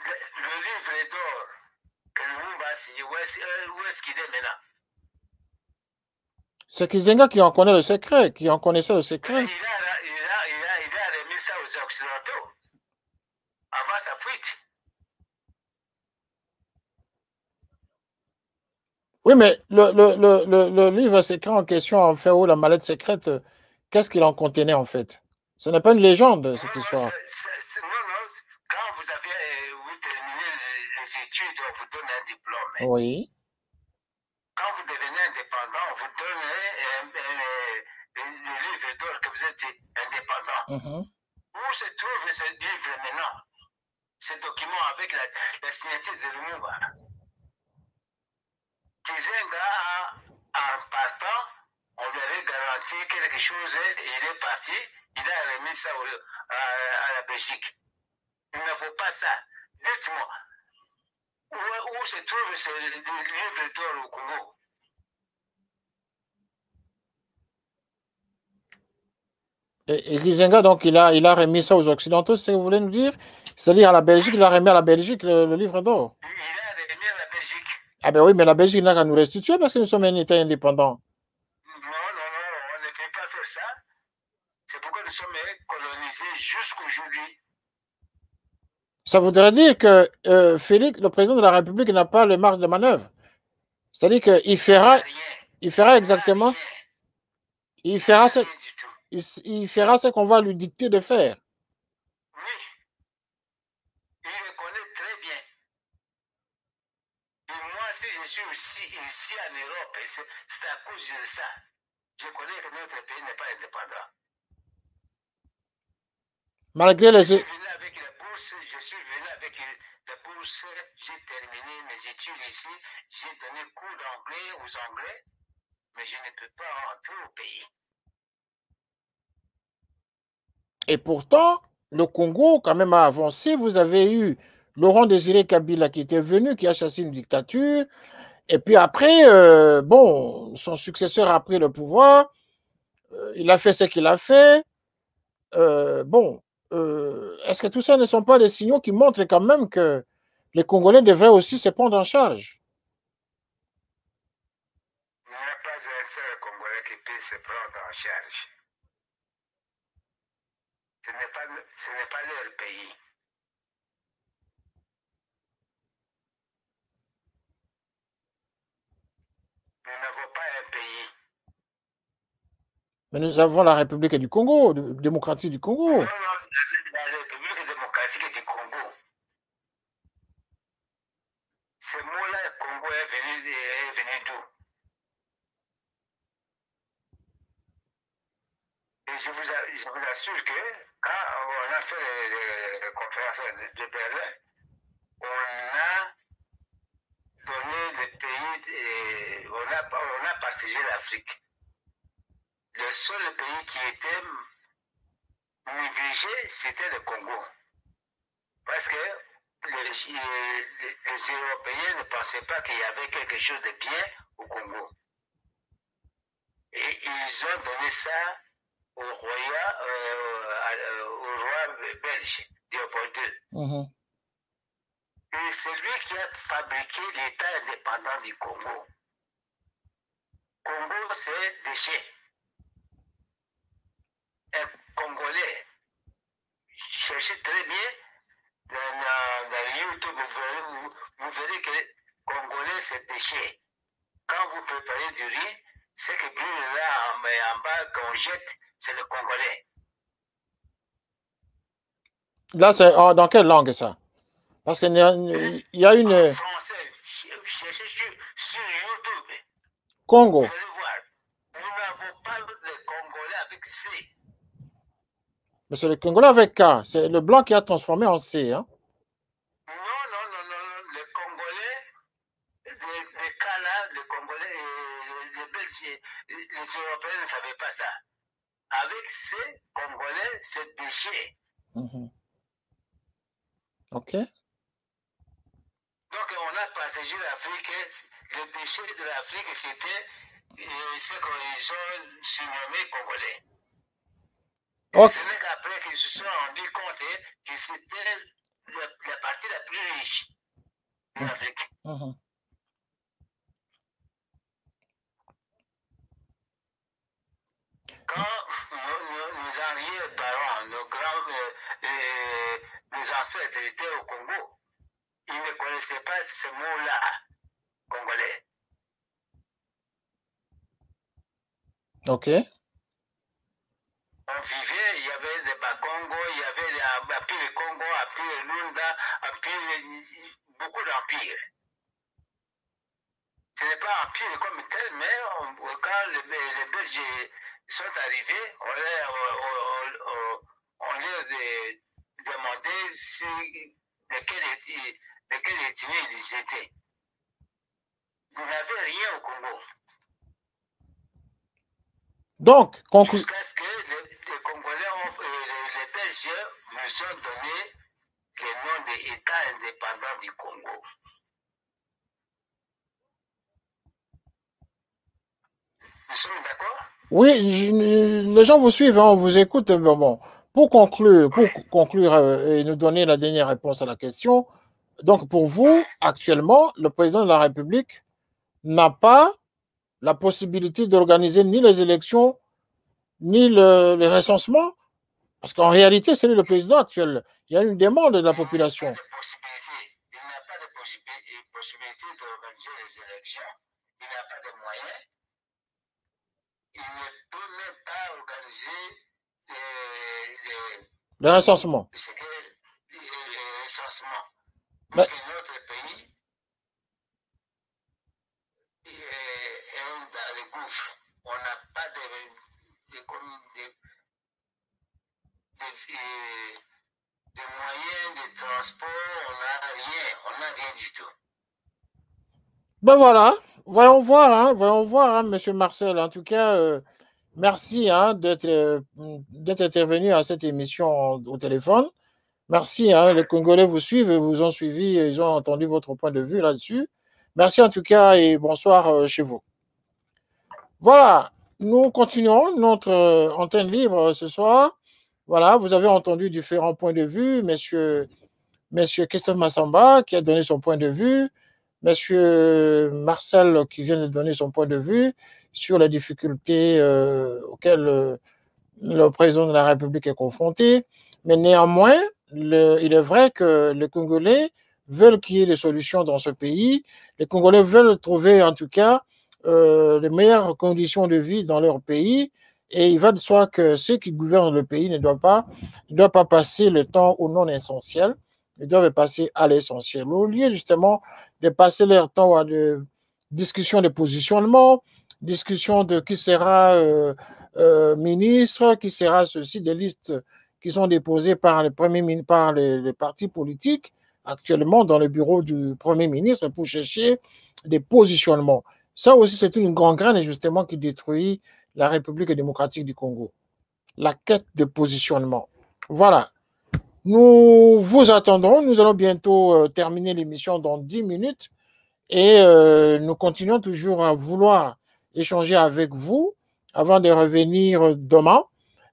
Le livre d'or que Lumumba a signé, où est-ce qu'il est maintenant? C'est Kizenga qui en connaît le secret, qui en connaissait le secret. Il a remis ça aux Occidentaux avant sa fuite. Oui, mais le livre secret en question, en fait, ou la mallette secrète, qu'est-ce qu'il en contenait en fait? Ce n'est pas une légende, cette histoire. Non, quand vous terminez les études, on vous donne un diplôme. Oui. Quand vous devenez indépendant, on vous donne le livre d'or que vous êtes indépendant. Où se trouve ce livre maintenant? Ce document avec la signature de Lumumba. Kizenga, en partant, on lui avait garanti quelque chose et il est parti. Il a remis ça à la Belgique. Il ne faut pas ça. Dites-moi, où se trouve ce livre d'or au Congo? Et Kizenga, donc, il a remis ça aux Occidentaux, c'est ce que vous voulez nous dire? C'est-à-dire à la Belgique, il a remis à la Belgique le livre d'or. Il a remis à la Belgique. Ah ben oui, mais la Belgique n'a qu'à nous restituer parce que nous sommes un État indépendant. Non, on ne peut pas faire ça. C'est pourquoi nous sommes colonisés jusqu'aujourd'hui. Ça voudrait dire que Félix, le président de la République, n'a pas le marge de manœuvre. C'est-à-dire qu'il fera exactement, il fera ce qu'on va lui dicter de faire. Oui. Il si je suis aussi ici en Europe, c'est à cause de ça. Je connais que notre pays n'est pas indépendant. Malgré les... Je suis venu avec la bourse, j'ai terminé mes études ici, j'ai donné cours d'anglais aux Anglais, mais je ne peux pas rentrer au pays. Et pourtant, le Congo, quand même, a avancé. Vous avez eu Laurent Désiré Kabila qui était venu, qui a chassé une dictature. Et puis après, bon, son successeur a pris le pouvoir. Il a fait ce qu'il a fait. Bon, est-ce que tout ça ne sont pas des signaux qui montrent quand même que les Congolais devraient aussi se prendre en charge? Il n'y a pas un seul Congolais qui peut se prendre en charge. Ce n'est pas leur pays. Nous n'avons pas un pays. Mais nous avons la République du Congo, la démocratie du Congo. Non, la République démocratique du Congo. Ce mot-là, Congo est venu d'où? Et je vous assure que quand on a fait les conférences de Berlin, on a donné des pays, on a partagé l'Afrique. Le seul pays qui était négligé, c'était le Congo. Parce que les Européens ne pensaient pas qu'il y avait quelque chose de bien au Congo. Et ils ont donné ça au roi belge, Léopold II. Et c'est lui qui a fabriqué l'État indépendant du Congo. Congo, c'est déchet. Un Congolais, cherchez très bien dans YouTube, vous verrez que Congolais, c'est déchet. Quand vous préparez du riz, ce qui brûle là en bas, qu'on jette, c'est le Congolais. Là, c'est dans quelle langue ça? Parce qu'il y a une... En français, cherchez sur YouTube. Congo. Vous allez voir. Nous n'avons pas le Congolais avec C. Mais c'est le Congolais avec K. C'est le blanc qui a transformé en C. Hein? Non. Le Congolais, les cas là, le Congolais, les Belges, les Européens ne savaient pas ça. Avec C, Congolais, c'est déchet. OK. Donc, on a partagé l'Afrique. Les déchets de l'Afrique, c'était ce qu'ils ont surnommé Congolais. Okay. Ce n'est qu'après qu'ils se sont rendus compte que c'était la partie la plus riche de l'Afrique. Quand nos arrière-parents, nos ancêtres étaient au Congo, ils ne connaissaient pas ce mot-là, congolais. OK. On vivait, il y avait des Bakongo, il y avait Empire Congo, Empire Lunda, beaucoup d'empires. Ce n'est pas empire comme tel, mais quand les Belges sont arrivés, on leur demandait de quelle ethnie ils étaient. Vous n'avez rien au Congo. Donc, jusqu'à ce que les Congolais, les Belges nous ont donné le nom d'État indépendant du Congo. Nous sommes d'accord? Oui, les gens vous suivent, hein, on vous écoute. Bon, pour conclure et nous donner la dernière réponse à la question, donc pour vous, actuellement, le président de la République n'a pas la possibilité d'organiser ni les élections, ni le recensement, parce qu'en réalité, c'est lui le président actuel. Il y a une demande de la population. Il n'a pas de possibilité d'organiser les élections. Il n'a pas de moyens. Il ne peut même pas organiser le recensement. Le recensement. Parce que notre pays le gouffre. On n'a pas de moyens de transport, on n'a rien du tout. Ben voilà, voyons voir, hein, Monsieur Marcel. En tout cas, merci hein, d'être intervenu à cette émission au téléphone. Merci, hein, les Congolais vous suivent, vous ont suivi, ils ont entendu votre point de vue là-dessus. Merci en tout cas et bonsoir chez vous. Voilà, nous continuons notre antenne libre ce soir. Voilà, vous avez entendu différents points de vue. Monsieur Christophe Massamba qui a donné son point de vue. Monsieur Marcel qui vient de donner son point de vue sur les difficultés auxquelles le président de la République est confronté. Mais néanmoins, il est vrai que les Congolais veulent qu'il y ait des solutions dans ce pays. Les Congolais veulent trouver en tout cas les meilleures conditions de vie dans leur pays. Et il va de soi que ceux qui gouvernent le pays ne doivent pas passer le temps au non essentiel. Ils doivent passer à l'essentiel. Au lieu justement de passer leur temps à des discussions de positionnement, discussions de qui sera ministre, qui sera ceci, des listes qui sont déposées par les partis politiques actuellement dans le bureau du Premier ministre pour chercher des positionnements. Ça aussi, c'est une grande graine justement qui détruit la République démocratique du Congo. La quête de positionnement. Voilà. Nous vous attendons. Nous allons bientôt terminer l'émission dans 10 minutes et nous continuons toujours à vouloir échanger avec vous avant de revenir demain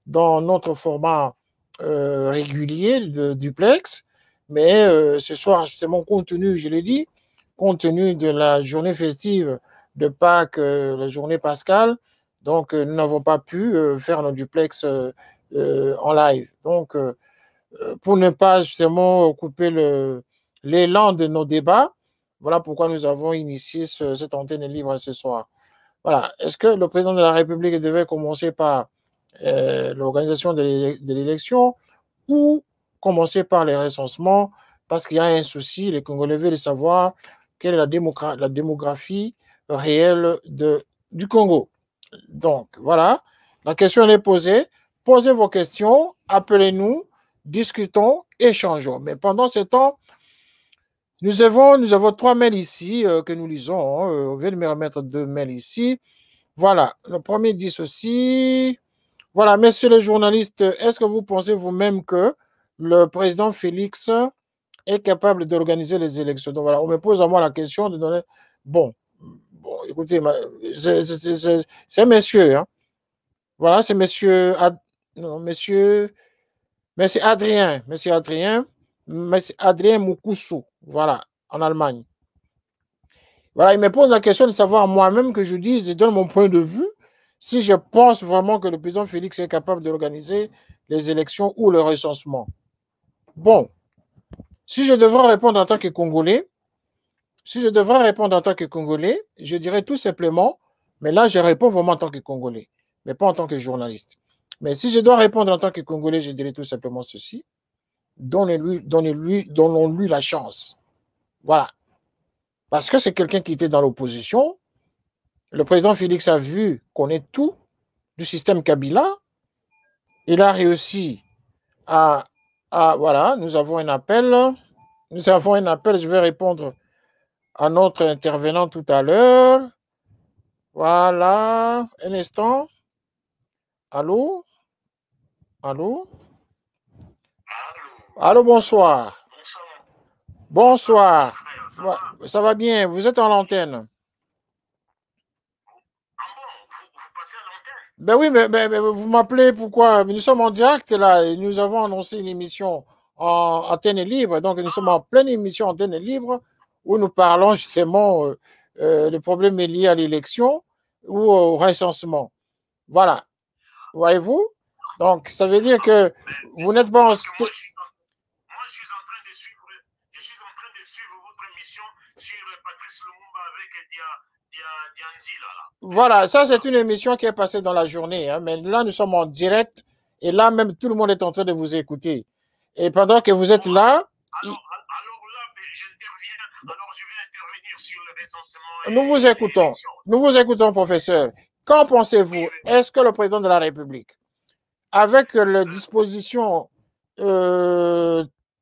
dans notre format régulier de duplex. Mais ce soir, justement, compte tenu, je l'ai dit, compte tenu de la journée festive de Pâques, la journée pascale, donc nous n'avons pas pu faire nos duplex en live. Donc, pour ne pas justement couper l'élan de nos débats, voilà pourquoi nous avons initié cette antenne libre ce soir. Voilà. Est-ce que le président de la République devait commencer par l'organisation de l'élection ou commencer par les recensements parce qu'il y a un souci, les Congolais veulent savoir quelle est la démographie réelle du Congo. Donc, voilà, la question est posée. Posez vos questions, appelez-nous, discutons, échangeons. Mais pendant ce temps, nous avons 3 mails ici que nous lisons. On vient de me remettre 2 mails ici. Voilà, le premier dit ceci. Voilà, messieurs les journalistes, est-ce que vous pensez vous-même que le président Félix est capable d'organiser les élections? Donc voilà, on me pose à moi la question de donner... Bon, écoutez, c'est monsieur, hein. Voilà, c'est monsieur Adrien Moukoussou, voilà, en Allemagne. Voilà, il me pose la question de savoir moi-même que je dise, je donne mon point de vue, si je pense vraiment que le président Félix est capable d'organiser les élections ou le recensement. Bon, si je devrais répondre en tant que Congolais, je dirais tout simplement, mais là je réponds vraiment en tant que Congolais, mais pas en tant que journaliste. Mais si je dois répondre en tant que Congolais, je dirais tout simplement ceci. Donnons-lui la chance. Voilà. Parce que c'est quelqu'un qui était dans l'opposition. Le président Félix a vu qu'on est tout du système Kabila. Il a réussi voilà, nous avons un appel. Je vais répondre à notre intervenant tout à l'heure. Voilà, un instant. Allô? Allô, bonsoir. Bonsoir. Ça va bien, vous êtes en l'antenne. Ben oui, mais vous m'appelez pourquoi? Nous sommes en direct là et nous avons annoncé une émission en antenne libre. Donc nous sommes en pleine émission antenne libre où nous parlons justement des problèmes liés à l'élection ou au recensement. Voilà. Voyez-vous? Donc ça veut dire que vous n'êtes pas en... Je suis en train de suivre votre émission sur Patrice Lumumba avec Dianzi là. Voilà, ça c'est une émission qui est passée dans la journée, hein, mais là nous sommes en direct et là même tout le monde est en train de vous écouter. Et pendant que vous êtes là... Alors là, j'interviens, alors je vais intervenir sur recensement. Nous vous écoutons. Nous vous écoutons, professeur. Qu'en pensez-vous? Est-ce que le président de la République, avec les dispositions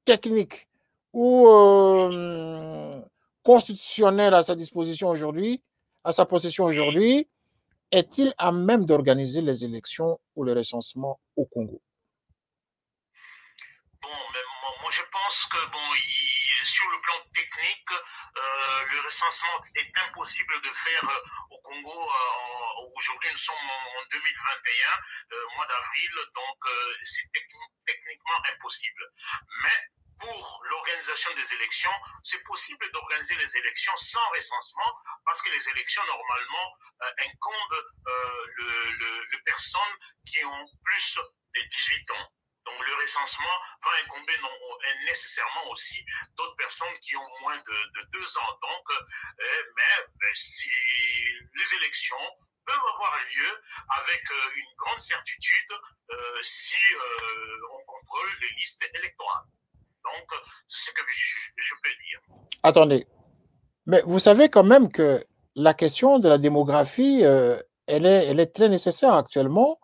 techniques ou constitutionnelles à sa disposition aujourd'hui, à sa possession aujourd'hui, est-il à même d'organiser les élections ou le recensement au Congo? Bon, mais moi je pense que sur le plan technique, le recensement est impossible de faire au Congo. Aujourd'hui, nous sommes en 2021, mois d'avril, donc c'est techniquement impossible. Mais pour l'organisation des élections, c'est possible d'organiser les élections sans recensement parce que les élections, normalement, incombent les personnes qui ont plus de 18 ans. Donc le recensement va incomber nécessairement aussi d'autres personnes qui ont moins de 2 ans. Donc, si les élections peuvent avoir lieu avec une grande certitude si on contrôle les listes électorales. Donc, c'est ce que je peux dire. Attendez, mais vous savez quand même que la question de la démographie, elle est très nécessaire actuellement,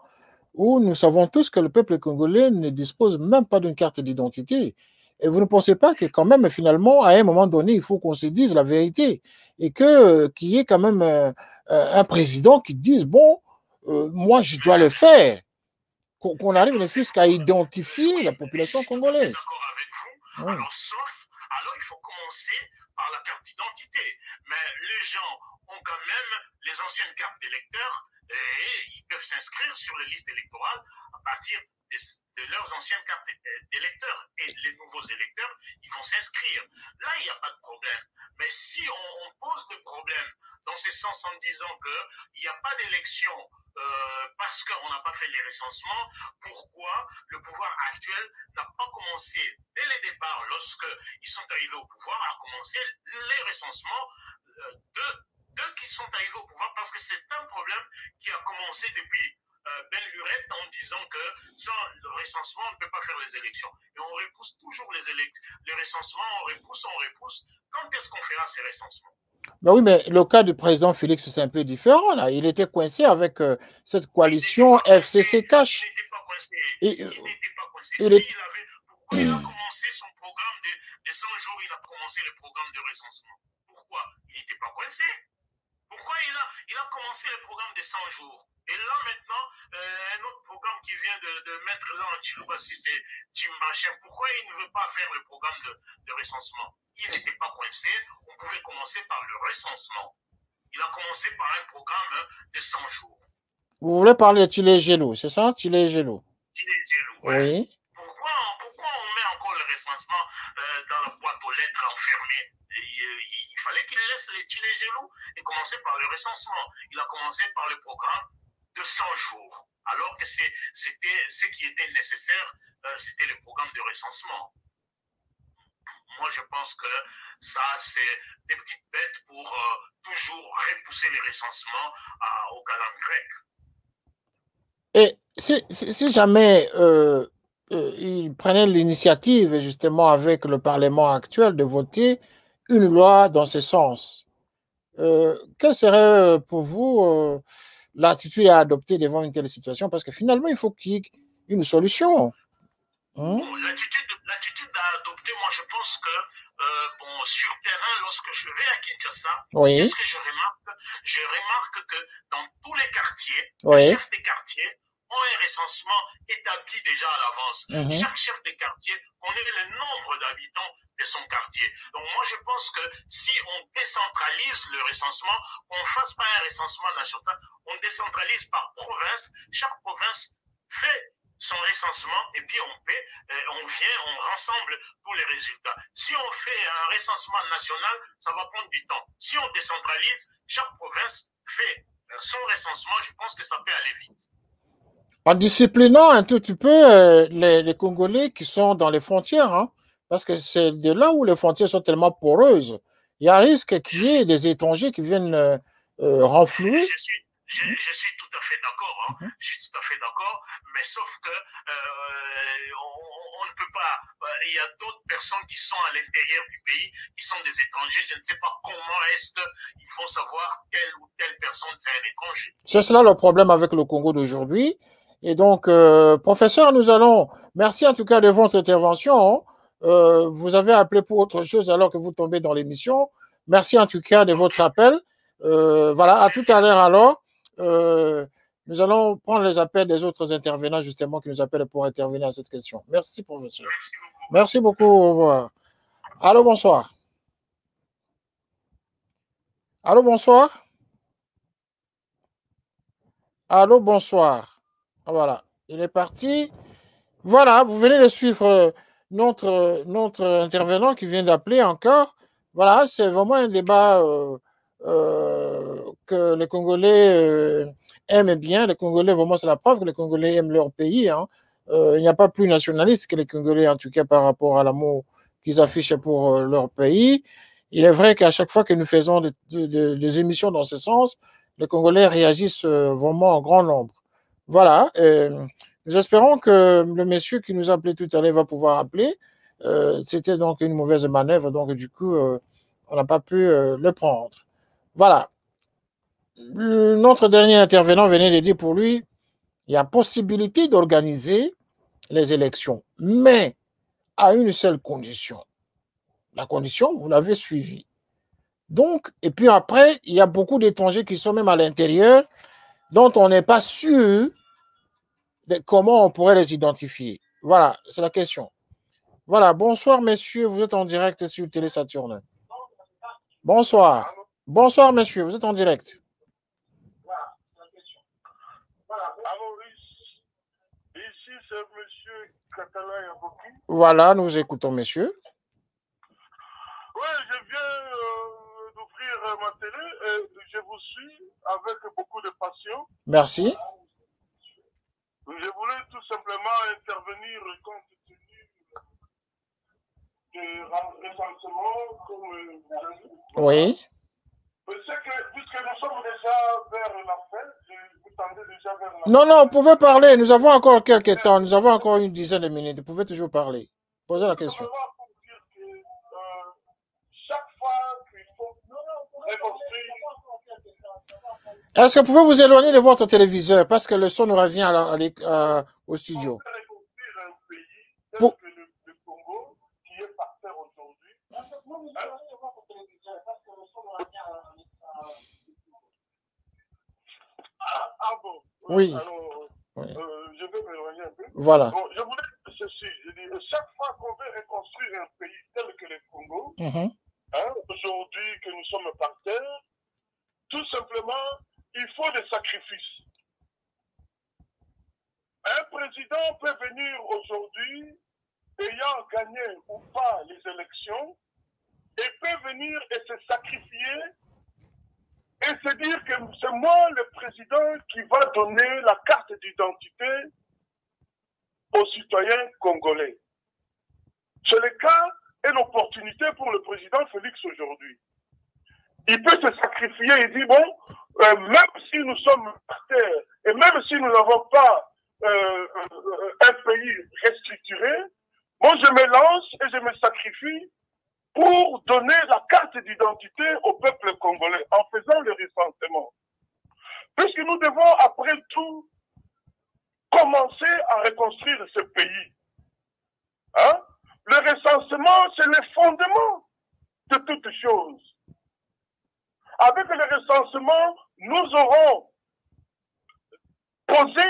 où nous savons tous que le peuple congolais ne dispose même pas d'une carte d'identité. Et vous ne pensez pas que quand même, finalement, à un moment donné, il faut qu'on se dise la vérité et qu'il y ait quand même un président qui dise, bon, moi, je dois le faire, qu'on arrive ne fût-ce qu'à identifier la population congolaise. D'accord avec vous. Alors, alors il faut commencer par la carte d'identité. Mais les gens ont quand même les anciennes cartes d'électeurs et ils peuvent s'inscrire sur les listes électorales à partir de leurs anciennes cartes d'électeurs. Et les nouveaux électeurs, ils vont s'inscrire. Là, il n'y a pas de problème. Mais si on pose des problèmes dans ces sens en disant qu'il n'y a pas d'élection parce qu'on n'a pas fait les recensements, pourquoi le pouvoir actuel n'a pas commencé dès le départ, lorsqu'ils sont arrivés au pouvoir, à commencer les recensements d'eux qui sont arrivés au pouvoir, parce que c'est un problème qui a commencé depuis Ben Lurette en disant que sans le recensement, on ne peut pas faire les élections. Et on repousse toujours les recensements, on repousse. Quand est-ce qu'on fera ces recensements? Ben oui, mais le cas du président Félix, c'est un peu différent. Là. Il était coincé avec cette coalition FCC Cash. Il n'était pas coincé. Il n'était pas coincé. Pourquoi il a commencé son programme de 100 jours, il a commencé le programme de recensement? Pourquoi? Il n'était pas coincé. Pourquoi il a commencé le programme de 100 jours? Et là, maintenant, un autre programme qui vient de mettre là en Chilouba, si c'est Jim Machin, pourquoi il ne veut pas faire le programme de recensement? Il n'était pas coincé, on pouvait commencer par le recensement. Il a commencé par un programme de 100 jours. Vous voulez parler de Chile Gelou, c'est ça? Chile Gelou. Chile Gelou, ouais. Oui. Pourquoi on met encore le recensement dans la boîte aux lettres enfermée? Il fallait qu'il laisse les Chile Gelou et commencer par le recensement. Il a commencé par le programme de 100 jours, alors que c'était ce qui était nécessaire, c'était le programme de recensement. Moi, je pense que ça, c'est des petites bêtes pour toujours repousser les recensements au calendrier grec. Et si jamais il prenait l'initiative, justement, avec le Parlement actuel, de voter une loi dans ce sens, quelle serait pour vous l'attitude à adopter devant une telle situation? Parce que finalement, il faut qu'il y ait une solution. Bon, l'attitude à adopter, moi, je pense que sur terrain, lorsque je vais à Kinshasa, oui. Qu'est-ce que je remarque? Je remarque que dans tous les quartiers, oui. Les chefs des quartiers ont un recensement établi déjà à l'avance. Chaque chef de quartier connaît le nombre d'habitants de son quartier. Donc moi, je pense que si on décentralise le recensement, on ne fasse pas un recensement national, on décentralise par province. Chaque province fait son recensement et puis on rassemble tous les résultats. Si on fait un recensement national, ça va prendre du temps. Si on décentralise, chaque province fait son recensement, je pense que ça peut aller vite. En disciplinant un tout petit peu les Congolais qui sont dans les frontières, hein, parce que c'est de là où les frontières sont tellement poreuses. Il y a un risque qu'il y ait des étrangers qui viennent renflouer. Je suis tout à fait d'accord, hein. Je suis tout à fait d'accord, mais sauf que on on ne peut pas. Il y a d'autres personnes qui sont à l'intérieur du pays, qui sont des étrangers. Je ne sais pas comment est-ce qu'il faut savoir telle ou telle personne c'est un étranger. C'est cela le problème avec le Congo d'aujourd'hui. Et donc, professeur, merci en tout cas de votre intervention. Vous avez appelé pour autre chose alors que vous tombez dans l'émission. Merci en tout cas de votre appel. Voilà, à tout à l'heure alors. Nous allons prendre les appels des autres intervenants justement qui nous appellent pour intervenir à cette question. Merci, professeur. Merci beaucoup. Au revoir. Allô, bonsoir. Allô, bonsoir. Allô, bonsoir. Voilà, il est parti. Voilà, vous venez de suivre notre intervenant qui vient d'appeler encore. Voilà, c'est vraiment un débat que les Congolais aiment bien. Les Congolais, vraiment, c'est la preuve que les Congolais aiment leur pays. Hein. Il n'y a pas plus nationaliste que les Congolais, en tout cas par rapport à l'amour qu'ils affichent pour leur pays. Il est vrai qu'à chaque fois que nous faisons des émissions dans ce sens, les Congolais réagissent vraiment en grand nombre. Voilà. Nous espérons que le monsieur qui nous a appelé tout à l'heure va pouvoir appeler. C'était donc une mauvaise manœuvre, donc du coup, on n'a pas pu le prendre. Voilà. Notre dernier intervenant venait de dire pour lui, il y a possibilité d'organiser les élections, mais à une seule condition. La condition, vous l'avez suivie. Donc, et puis après, il y a beaucoup d'étrangers qui sont même à l'intérieur, dont on n'est pas sûr de comment on pourrait les identifier. Voilà, c'est la question. Voilà, bonsoir messieurs, vous êtes en direct sur Télé Saturne. Bonsoir. Bonsoir messieurs, vous êtes en direct. Ici, c'est monsieur Catalan Yaboki. Voilà, nous écoutons messieurs. Oui, je viens d'ouvrir ma télé et je vous suis avec beaucoup de passion. Merci. Je voulais tout simplement intervenir compte tenu du recensement, comme vous avez dit. Oui. Je sais que, puisque nous sommes déjà vers la fin, vous tendez déjà vers la fin. Non, vous pouvez parler. Nous avons encore quelques temps. Nous avons encore une dizaine de minutes. Vous pouvez toujours parler. Posez la question. Pour dire que chaque fois qu'il faut reconstruire. Est-ce que vous pouvez vous éloigner de votre téléviseur parce que le son nous revient au studio? Reconstruire un pays tel Pour... que le Congo, qui est par terre aujourd'hui. Ah bon. Oui. Alors, oui. Je vais m'éloigner un peu. Voilà. Bon, je voulais ceci. Je dis, chaque fois qu'on veut reconstruire un pays tel que le Congo, aujourd'hui que nous sommes par terre, tout simplement, il faut des sacrifices. Un président peut venir aujourd'hui, ayant gagné ou pas les élections, et peut venir et se sacrifier et se dire que c'est moi le président qui va donner la carte d'identité aux citoyens congolais. C'est le cas et l'opportunité pour le président Félix aujourd'hui. Il peut se sacrifier et dire, bon, même si nous sommes par terre, et même si nous n'avons pas un pays restructuré, moi je me lance et je me sacrifie pour donner la carte d'identité au peuple congolais en faisant le recensement. Puisque nous devons, après tout, commencer à reconstruire ce pays. Hein? Le recensement, c'est le fondement de toute chose. Avec le recensement, nous aurons posé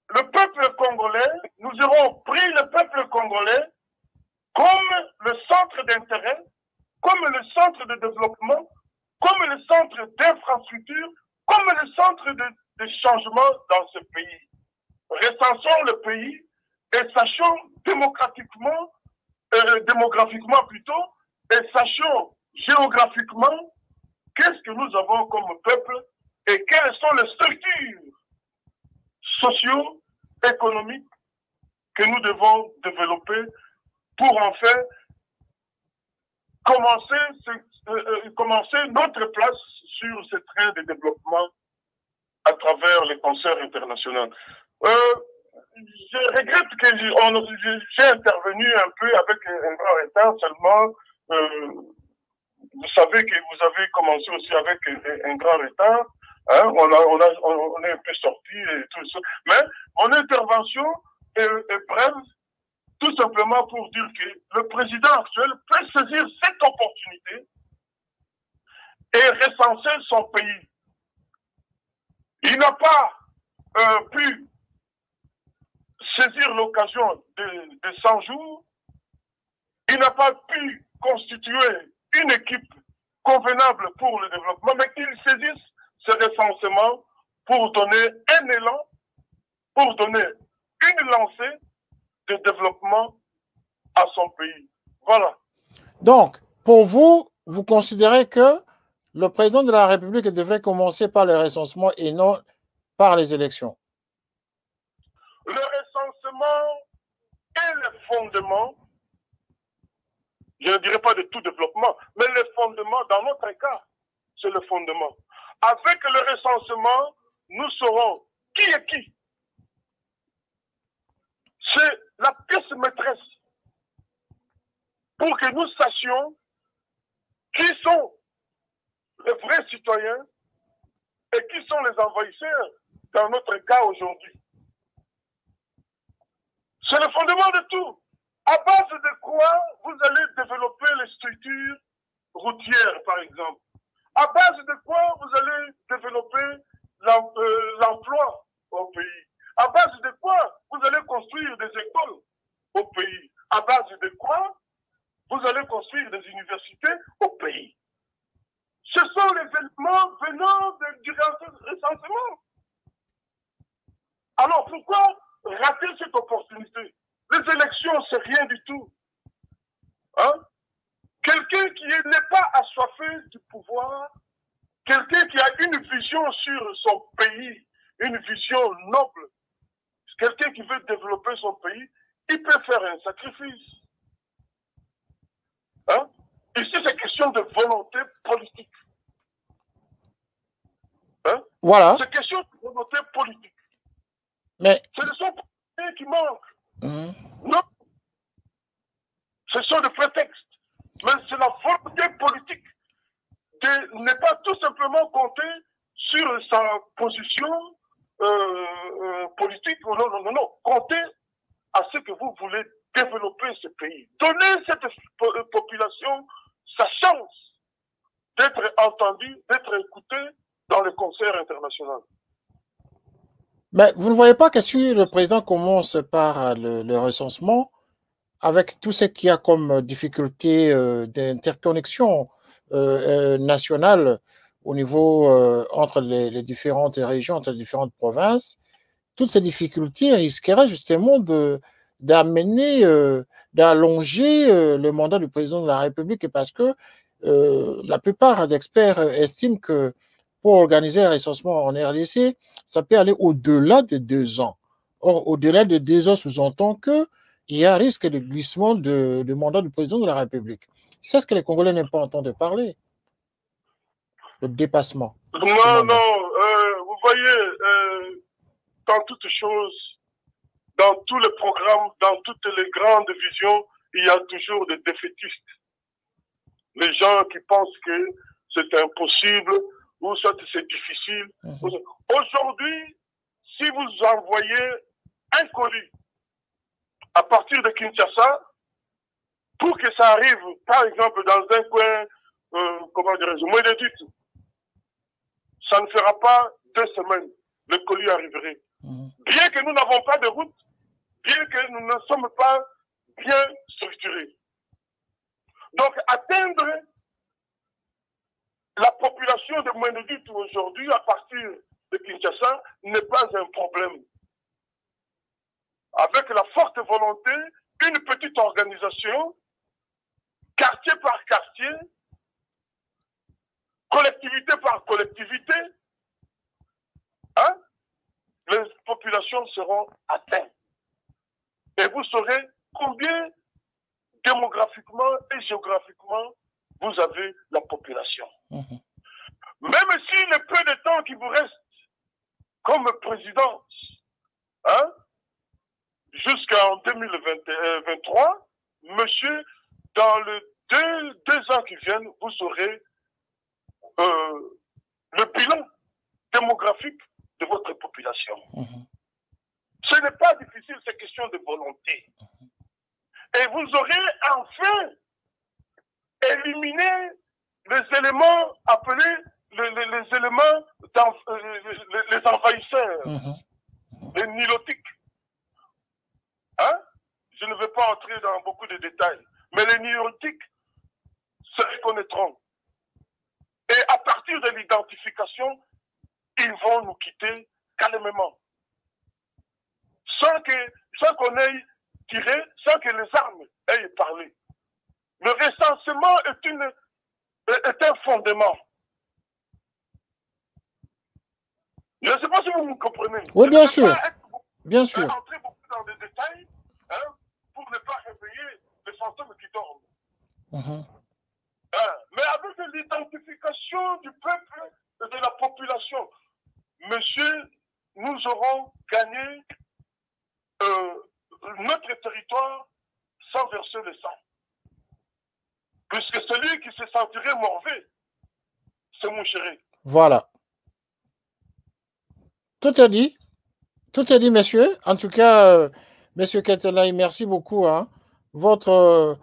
le peuple congolais, nous aurons pris le peuple congolais comme le centre d'intérêt, comme le centre de développement, comme le centre d'infrastructure, comme le centre de changement dans ce pays. Recensons le pays et sachons démographiquement plutôt, et sachons géographiquement qu'est-ce que nous avons comme peuple et quelles sont les structures socio-économiques que nous devons développer pour enfin commencer notre place sur ce train de développement à travers les concerts internationaux. je regrette que j'ai intervenu un peu avec un grand retard seulement. Vous savez que vous avez commencé aussi avec un grand retard. Hein, on est un peu sorti et tout ça. Mais mon intervention est brève, tout simplement pour dire que le président actuel peut saisir cette opportunité et recenser son pays. Il n'a pas pu saisir l'occasion de 100 jours. Il n'a pas pu constituer une équipe convenable pour le développement, mais qu'il saisisse ce recensement pour donner un élan, pour donner une lancée de développement à son pays. Voilà. Donc, pour vous, vous considérez que le président de la République devrait commencer par le recensement et non par les élections? Le recensement est le fondement, je ne dirais pas de tout développement, mais le fondement, dans notre cas, c'est le fondement. Avec le recensement, nous saurons qui est qui. C'est la pièce maîtresse pour que nous sachions qui sont les vrais citoyens et qui sont les envahisseurs dans notre cas aujourd'hui. C'est le fondement de tout. À base de quoi vous allez développer les structures routières, par exemple? À base de quoi vous allez développer l'emploi au pays? À base de quoi vous allez construire des écoles au pays? À base de quoi vous allez construire des universités au pays? Ce sont les éléments venant du recensement. Alors pourquoi rater cette opportunité? Les élections, c'est rien du tout. Hein? Quelqu'un qui n'est pas assoiffé du pouvoir, quelqu'un qui a une vision sur son pays, une vision noble, quelqu'un qui veut développer son pays, il peut faire un sacrifice. Hein? Ici, c'est question de volonté politique. Hein? Voilà. C'est question de volonté politique. Mais Ce ne sont pas les moyens qui manquent. Non. Ce sont des prétextes. Mais c'est la volonté politique de ne pas tout simplement compter sur sa position politique. Non. Comptez à ce que vous voulez développer ce pays. Donnez cette population sa chance d'être entendue, d'être écoutée dans le concert international. Mais vous ne voyez pas que si le président commence par le recensement, avec tout ce qu'il y a comme difficulté d'interconnexion nationale au niveau entre les différentes régions, entre les différentes provinces, toutes ces difficultés risqueraient justement d'amener, d'allonger le mandat du président de la République, parce que la plupart d'experts estiment que pour organiser un recensement en RDC, ça peut aller au-delà de 2 ans. Or, au-delà de 2 ans sous-entend qu'il y a un risque de glissement de mandat du président de la République. C'est ce que les Congolais n'aiment pas entendre parler. Le dépassement. Non, vous voyez, dans toutes choses, dans tous les programmes, dans toutes les grandes visions, il y a toujours des défaitistes. Les gens qui pensent que c'est impossible, ou soit c'est difficile. Aujourd'hui, si vous envoyez un colis à partir de Kinshasa, pour que ça arrive, par exemple, dans un coin, comment dirais-je, moins de ça ne fera pas 2 semaines, le colis arriverait. Bien que nous n'avons pas de route, bien que nous ne sommes pas bien structurés. Donc, atteindre la population de Moindedit aujourd'hui, à partir de Kinshasa, n'est pas un problème. Avec la forte volonté, une petite organisation, quartier par quartier, collectivité par collectivité, hein, les populations seront atteintes. Et vous saurez combien démographiquement et géographiquement vous avez la population. Même si le peu de temps qui vous reste comme présidence, hein, en 2023, monsieur, dans les deux ans qui viennent, vous aurez le bilan démographique de votre population. Ce n'est pas difficile, c'est question de volonté. Et vous aurez enfin éliminé les éléments appelés les éléments, les envahisseurs, les nilotiques. Hein? Je ne vais pas entrer dans beaucoup de détails, mais les nilotiques se reconnaîtront. Et à partir de l'identification, ils vont nous quitter calmement. Sans qu'on ait tiré, sans que les armes aient parlé. Le recensement est un fondement. Je ne sais pas si vous me comprenez. Oui, bien sûr. Bien sûr. Je vais entrer beaucoup dans des détails pour ne pas réveiller les fantômes qui dorment. Mais avec l'identification du peuple et de la population, monsieur, nous aurons gagné notre territoire sans verser le sang. Puisque celui qui se sentirait mauvais, c'est mon chéri. Voilà. Tout est dit. Tout est dit, messieurs. En tout cas, monsieur Ketelai, merci beaucoup. Hein. Votre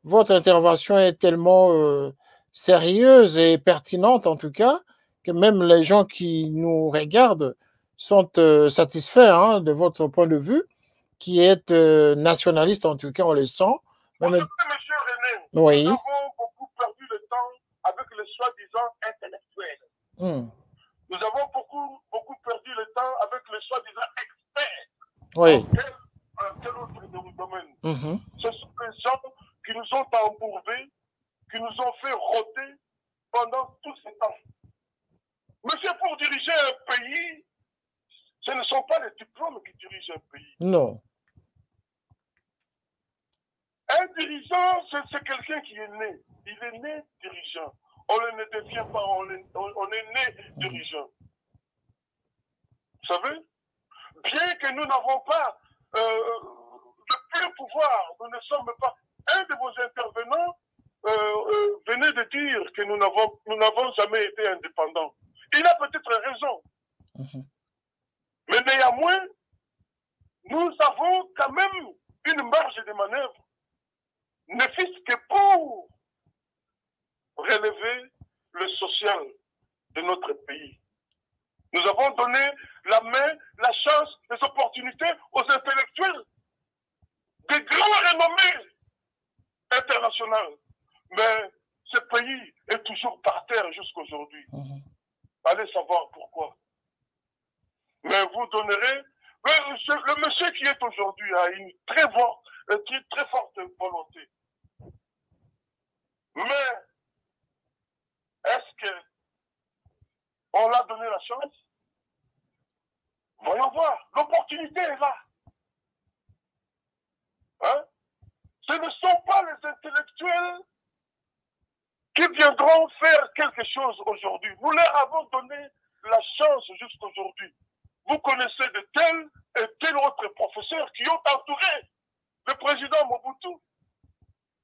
intervention est tellement sérieuse et pertinente, en tout cas, que même les gens qui nous regardent sont satisfaits hein, de votre point de vue, qui est nationaliste, en tout cas, on le sent. Même... Monsieur René, oui. Nous avons beaucoup perdu le temps avec les soi-disant intellectuels. Nous avons beaucoup perdu le temps avec les soi-disant experts. Oui. Dans quel autre domaine. Ce sont les gens qui nous ont embourbés, qui nous ont fait rôter pendant tout ce temps. Monsieur, pour diriger un pays, ce ne sont pas les diplômes qui dirigent un pays. Non. Un dirigeant, c'est quelqu'un qui est né. Il est né dirigeant. On ne devient pas, on est né dirigeant. Vous savez? Bien que nous n'avons pas le plein pouvoir, nous ne sommes pas. Un de vos intervenants venait de dire que nous n'avons jamais été indépendants. Il a peut-être raison. Mais néanmoins, nous avons quand même une marge de manœuvre, ne fût-ce que pour relever le social de notre pays. Nous avons donné la main, la chance, les opportunités aux intellectuels, des grands renommées internationales. Mais ce pays est toujours par terre jusqu'aujourd'hui. Allez savoir pourquoi. Mais vous donnerez... Le monsieur qui est aujourd'hui a une très forte volonté. Mais est-ce qu'on l'a donné la chance? Voyons voir. L'opportunité est là. Hein? Ce ne sont pas les intellectuels qui viendront faire quelque chose aujourd'hui. Nous leur avons donné la chance jusqu'aujourd'hui. Vous connaissez de tel et tel autre professeur qui ont entouré le président Mobutu,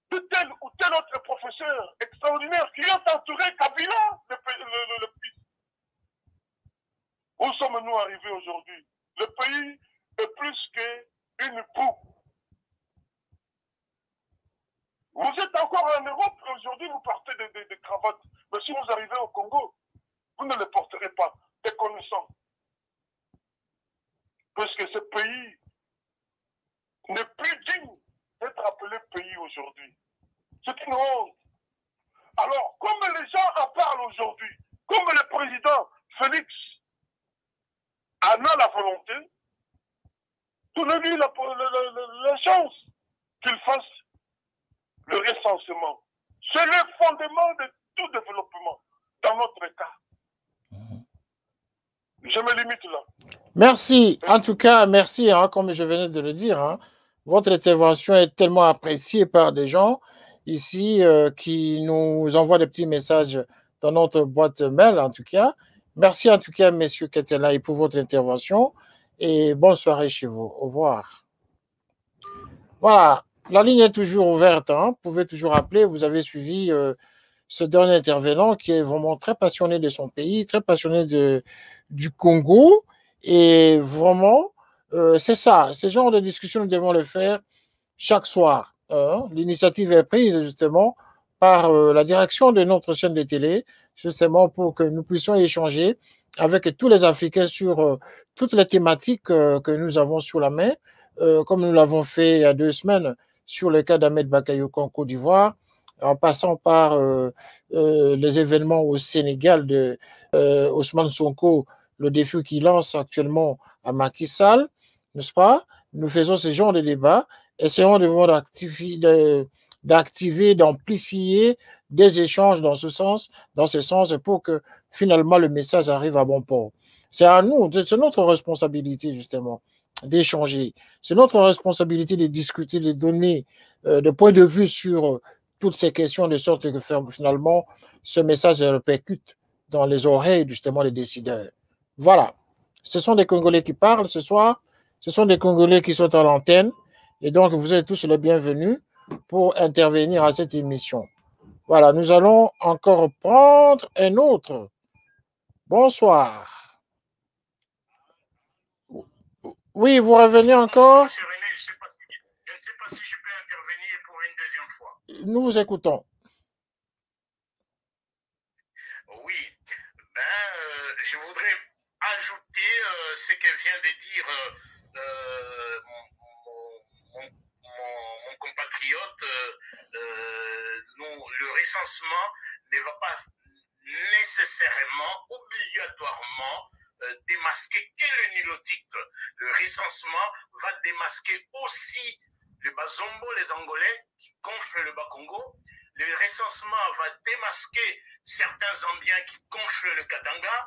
de tel ou tel autre professeur extraordinaire qui ont entouré Kabila, le pays. Où sommes-nous arrivés aujourd'hui? Le pays est plus qu'une boue. Vous êtes encore en Europe, aujourd'hui vous portez des cravates. Mais si vous arrivez au Congo, vous ne les porterez pas, des connaissants. Parce que ce pays n'est plus digne d'être appelé pays aujourd'hui. C'est une honte. Alors, comme les gens en parlent aujourd'hui, comme le président Félix en a la volonté, donnez-lui la chance qu'il fasse le recensement. C'est le fondement de tout développement dans notre cas. Je me limite là. Merci. En tout cas, merci, hein, comme je venais de le dire. Hein, votre intervention est tellement appréciée par des gens ici qui nous envoient des petits messages dans notre boîte mail, en tout cas. Merci, en tout cas, messieurs Ketelai, pour votre intervention et bonne soirée chez vous. Au revoir. Voilà, la ligne est toujours ouverte, hein. Vous pouvez toujours appeler. Vous avez suivi ce dernier intervenant qui est vraiment très passionné de son pays, très passionné du Congo. Et vraiment, c'est ça, ce genre de discussion, nous devons le faire chaque soir. Hein. L'initiative est prise justement par la direction de notre chaîne de télé, justement pour que nous puissions échanger avec tous les Africains sur toutes les thématiques que nous avons sous la main, comme nous l'avons fait il y a 2 semaines sur le cas d'Ahmed Bakayoko en Côte d'Ivoire, en passant par les événements au Sénégal de Ousmane Sonko, le défi qu'il lance actuellement à Macky Sall, n'est-ce pas? Nous faisons ce genre de débat, essayons d'activer, d'amplifier des échanges dans ce sens pour que finalement le message arrive à bon port. C'est à nous, c'est notre responsabilité justement d'échanger. C'est notre responsabilité de discuter, de donner des points de vue sur toutes ces questions, de sorte que finalement ce message répercute dans les oreilles justement des décideurs. Voilà. Ce sont des Congolais qui parlent ce soir. Ce sont des Congolais qui sont à l'antenne. Et donc, vous êtes tous les bienvenus pour intervenir à cette émission. Voilà, nous allons encore prendre un autre. Bonsoir. Oui, vous revenez encore? Monsieur René, je ne sais pas si je peux intervenir pour une deuxième fois. Nous vous écoutons. Oui, je voudrais ajouter ce que vient de dire mon compatriote. Le recensement ne va pas nécessairement, obligatoirement, démasquer que le nilotique. Le recensement va démasquer aussi le Bazombo, les Angolais, qui gonflent le Bas-Congo. Le recensement va démasquer certains Zambiens qui gonflent le Katanga.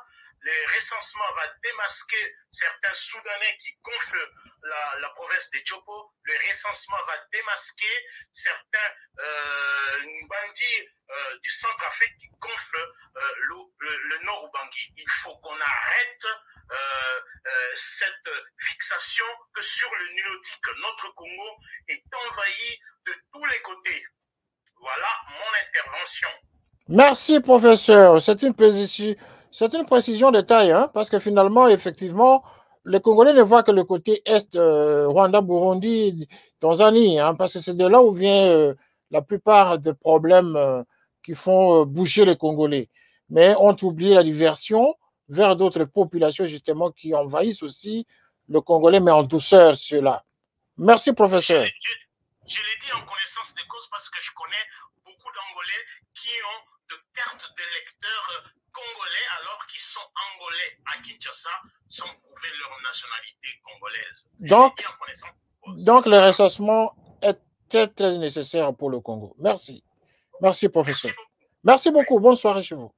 Le recensement va démasquer certains Soudanais qui gonflent la province de Tchopo. Le recensement va démasquer certains bandits du Centrafrique qui gonflent le Nord Ubangi. Il faut qu'on arrête cette fixation que sur le nilotique, notre Congo est envahi de tous les côtés. Voilà mon intervention. Merci, professeur. C'est une précision de taille, hein, parce que finalement, effectivement, les Congolais ne voient que le côté est, Rwanda, Burundi, Tanzanie, hein, parce que c'est de là où vient la plupart des problèmes qui font bouger les Congolais. Mais on oublie la diversion vers d'autres populations, justement, qui envahissent aussi le Congolais, mais en douceur, ceux-là. Merci, professeur. Je l'ai dit en connaissance de cause parce que je connais beaucoup d'Angolais qui ont de cartes d'électeurs congolais alors qu'ils sont angolais à Kinshasa sans prouver leur nationalité congolaise. Donc le recensement est très, très nécessaire pour le Congo. Merci. Merci, professeur. Merci beaucoup. Bonne soirée chez vous.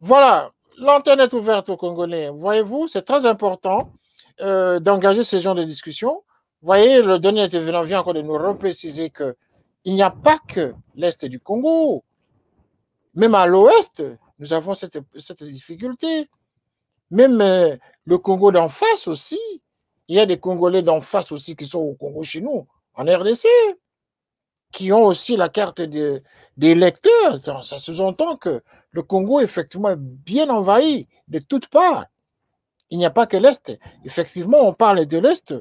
Voilà, l'antenne est ouverte aux Congolais. Voyez-vous, c'est très important d'engager ce genre de discussion. Vous voyez, le dernier intervenant vient encore de nous repréciser qu'il n'y a pas que l'Est du Congo. Même à l'Ouest, nous avons cette difficulté. Même le Congo d'en face aussi. Il y a des Congolais d'en face aussi qui sont au Congo chez nous, en RDC, qui ont aussi la carte des électeurs. Ça sous-entend que le Congo, effectivement, est bien envahi de toutes parts. Il n'y a pas que l'Est. Effectivement, on parle de l'Est.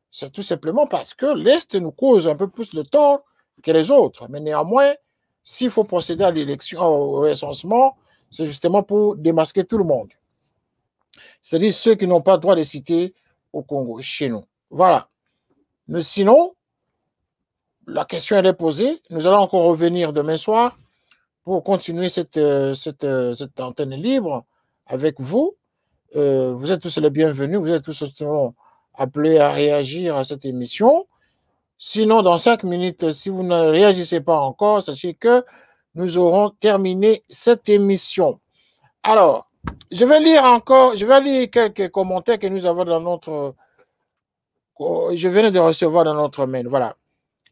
C'est tout simplement parce que l'Est nous cause un peu plus de tort que les autres. Mais néanmoins, s'il faut procéder à l'élection, au recensement, c'est justement pour démasquer tout le monde. C'est-à-dire ceux qui n'ont pas le droit de citer au Congo, chez nous. Voilà. Mais sinon, la question elle est posée. Nous allons encore revenir demain soir pour continuer cette antenne libre avec vous. Vous êtes tous les bienvenus. Vous êtes tous appelés à réagir à cette émission. Sinon, dans 5 minutes, si vous ne réagissez pas encore, sachez que nous aurons terminé cette émission. Alors, je vais lire quelques commentaires que nous avons dans notre... Je venais de recevoir dans notre mail. Voilà.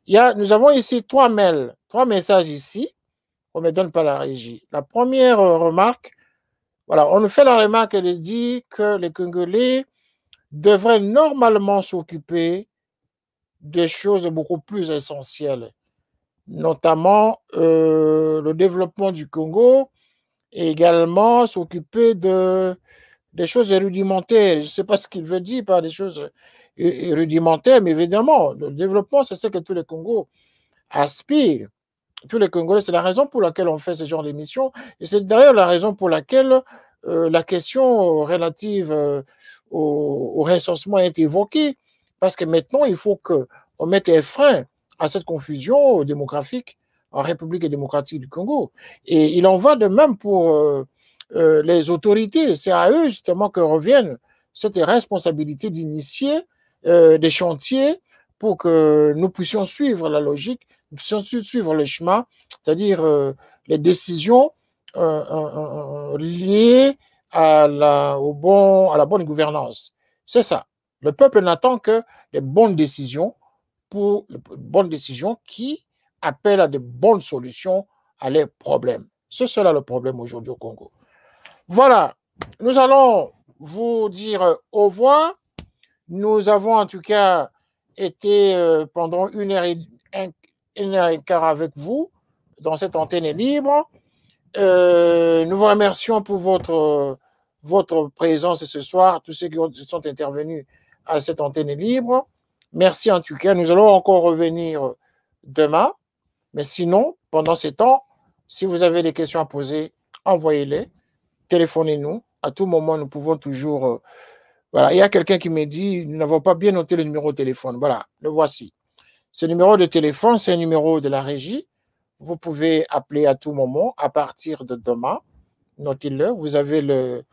Nous avons ici 3 mails, 3 messages ici. On ne me donne pas la régie. La première remarque, voilà, on nous fait la remarque, elle dit que les Congolais devraient normalement s'occuper des choses beaucoup plus essentielles, notamment le développement du Congo et également s'occuper des choses rudimentaires. Je ne sais pas ce qu'il veut dire par des choses rudimentaires, mais évidemment, le développement, c'est ce que tous les Congos aspirent. Tous les Congolais, c'est la raison pour laquelle on fait ce genre d'émission. Et c'est d'ailleurs la raison pour laquelle la question relative au recensement est évoquée. Parce que maintenant, il faut qu'on mette un frein à cette confusion démographique en République démocratique du Congo. Et il en va de même pour les autorités. C'est à eux justement que reviennent cette responsabilité d'initier des chantiers pour que nous puissions suivre la logique, nous puissions suivre le chemin, c'est-à-dire les décisions liées à la bonne gouvernance. C'est ça. Le peuple n'attend que des bonnes décisions qui appellent à de bonnes solutions à leurs problèmes. C'est cela le problème aujourd'hui au Congo. Voilà, nous allons vous dire au revoir. Nous avons en tout cas été pendant une heure et quart avec vous dans cette antenne libre. Nous vous remercions pour votre présence ce soir, tous ceux qui sont intervenus à cette antenne libre. Merci en tout cas. Nous allons encore revenir demain. Mais sinon, pendant ces temps, si vous avez des questions à poser, envoyez-les. Téléphonez-nous. À tout moment, nous pouvons toujours... voilà, il y a quelqu'un qui me dit, nous n'avons pas bien noté le numéro de téléphone. Voilà, le voici. Ce numéro de téléphone, c'est un numéro de la régie. Vous pouvez appeler à tout moment à partir de demain. Notez-le. Vous avez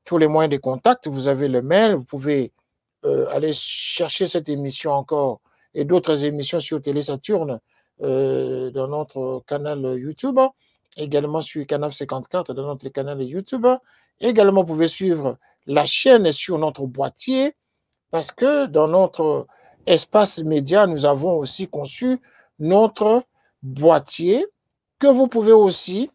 tous les moyens de contact. Vous avez le mail. Vous pouvez aller chercher cette émission encore et d'autres émissions sur Télé Saturne dans notre canal YouTube. Également sur Canal 54 dans notre canal YouTube. Également, vous pouvez suivre la chaîne sur notre boîtier parce que dans notre espace média, nous avons aussi conçu notre boîtier que vous pouvez aussi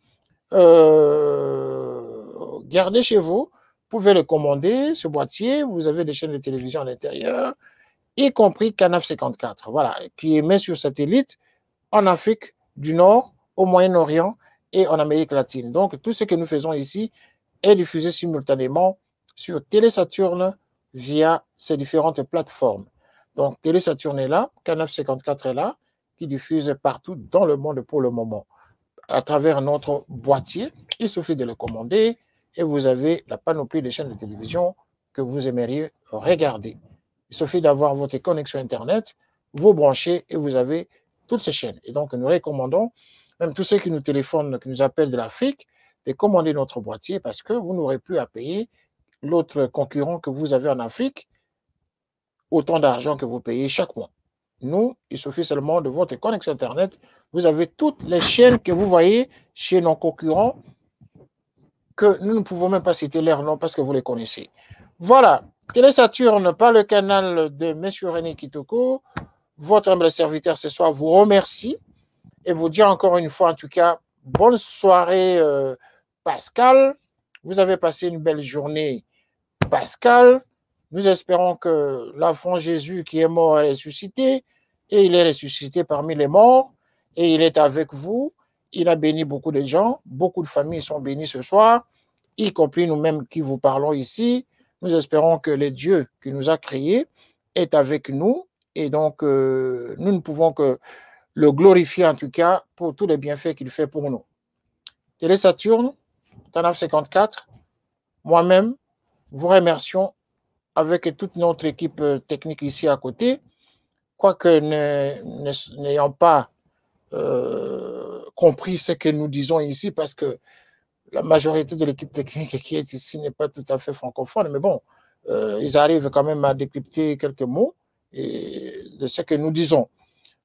garder chez vous. Vous pouvez le commander, ce boîtier. Vous avez des chaînes de télévision à l'intérieur, y compris Canal 54, voilà, qui émet sur satellite en Afrique du Nord, au Moyen-Orient et en Amérique latine. Donc, tout ce que nous faisons ici est diffusé simultanément sur Télé Saturne via ces différentes plateformes. Donc, Télé Saturne est là, Canal 54 est là, qui diffuse partout dans le monde pour le moment. À travers notre boîtier, il suffit de le commander et vous avez la panoplie des chaînes de télévision que vous aimeriez regarder. Il suffit d'avoir votre connexion Internet, vous branchez et vous avez toutes ces chaînes. Et donc, nous recommandons, même tous ceux qui nous téléphonent, qui nous appellent de l'Afrique, de commander notre boîtier parce que vous n'aurez plus à payer l'autre concurrent que vous avez en Afrique autant d'argent que vous payez chaque mois. Nous, il suffit seulement de votre connexion Internet. Vous avez toutes les chaînes que vous voyez chez nos concurrents que nous ne pouvons même pas citer leur nom parce que vous les connaissez. Voilà, Télé Saturne par le canal de M. René Kitoko. Votre humble serviteur ce soir vous remercie et vous dit encore une fois, en tout cas, bonne soirée Pascal. Vous avez passé une belle journée Pascal. Nous espérons que l'enfant Jésus qui est mort est ressuscité et il est ressuscité parmi les morts et il est avec vous. Il a béni beaucoup de gens. Beaucoup de familles sont bénies ce soir, y compris nous-mêmes qui vous parlons ici. Nous espérons que le Dieu qui nous a créés est avec nous et donc nous ne pouvons que le glorifier en tout cas pour tous les bienfaits qu'il fait pour nous. Télé Saturne, Canal 54, moi-même, vous remercions avec toute notre équipe technique ici à côté, quoique n'ayant pas compris ce que nous disons ici, parce que la majorité de l'équipe technique qui est ici n'est pas tout à fait francophone, mais bon, ils arrivent quand même à décrypter quelques mots de ce que nous disons.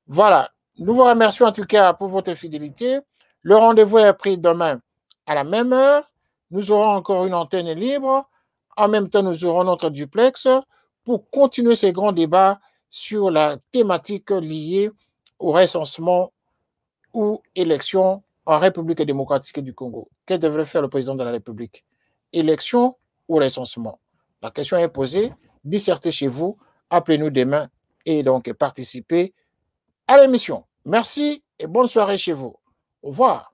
Voilà, nous vous remercions en tout cas pour votre fidélité. Le rendez-vous est pris demain à la même heure. Nous aurons encore une antenne libre. En même temps, nous aurons notre duplex pour continuer ces grands débats sur la thématique liée au recensement ou élection en République démocratique du Congo. Que devrait faire le président de la République? Élection ou recensement? La question est posée. Dissertez chez vous. Appelez-nous demain et donc participer à l'émission. Merci et bonne soirée chez vous. Au revoir.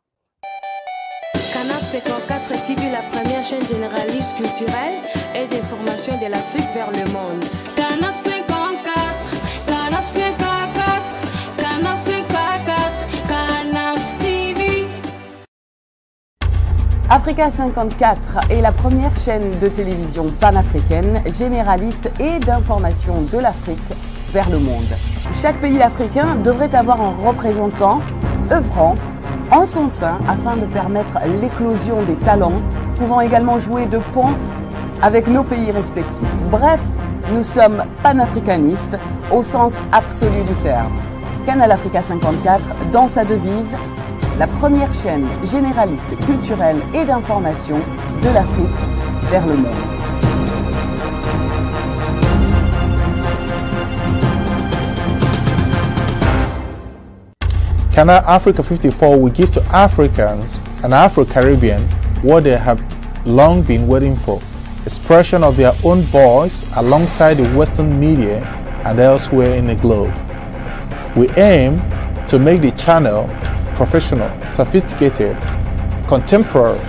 Canal 54 TV, la première chaîne généraliste culturelle et d'information de l'Afrique vers le monde. Canal 54, Canal 54, Canal 54, Canal TV. Africa 54 est la première chaîne de télévision panafricaine, généraliste et d'information de l'Afrique vers le monde. Chaque pays africain devrait avoir un représentant œuvrant en son sein afin de permettre l'éclosion des talents, pouvant également jouer de pont avec nos pays respectifs. Bref, nous sommes panafricanistes au sens absolu du terme. Canal Africa 54, dans sa devise, la première chaîne généraliste culturelle et d'information de l'Afrique vers le monde. Canal Africa 54 will give to Africans and Afro-Caribbean what they have long been waiting for, expression of their own voice alongside the Western media and elsewhere in the globe. We aim to make the channel professional, sophisticated, contemporary.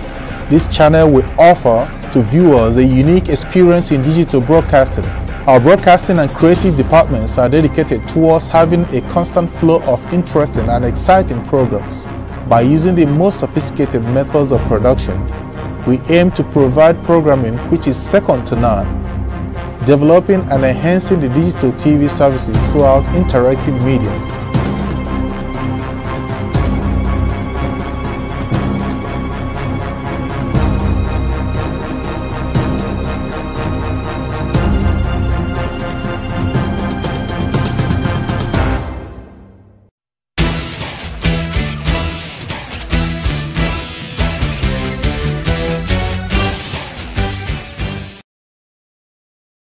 This channel will offer to viewers a unique experience in digital broadcasting. Our broadcasting and creative departments are dedicated towards having a constant flow of interesting and exciting programs. By using the most sophisticated methods of production, we aim to provide programming which is second to none, developing and enhancing the digital TV services throughout interactive mediums.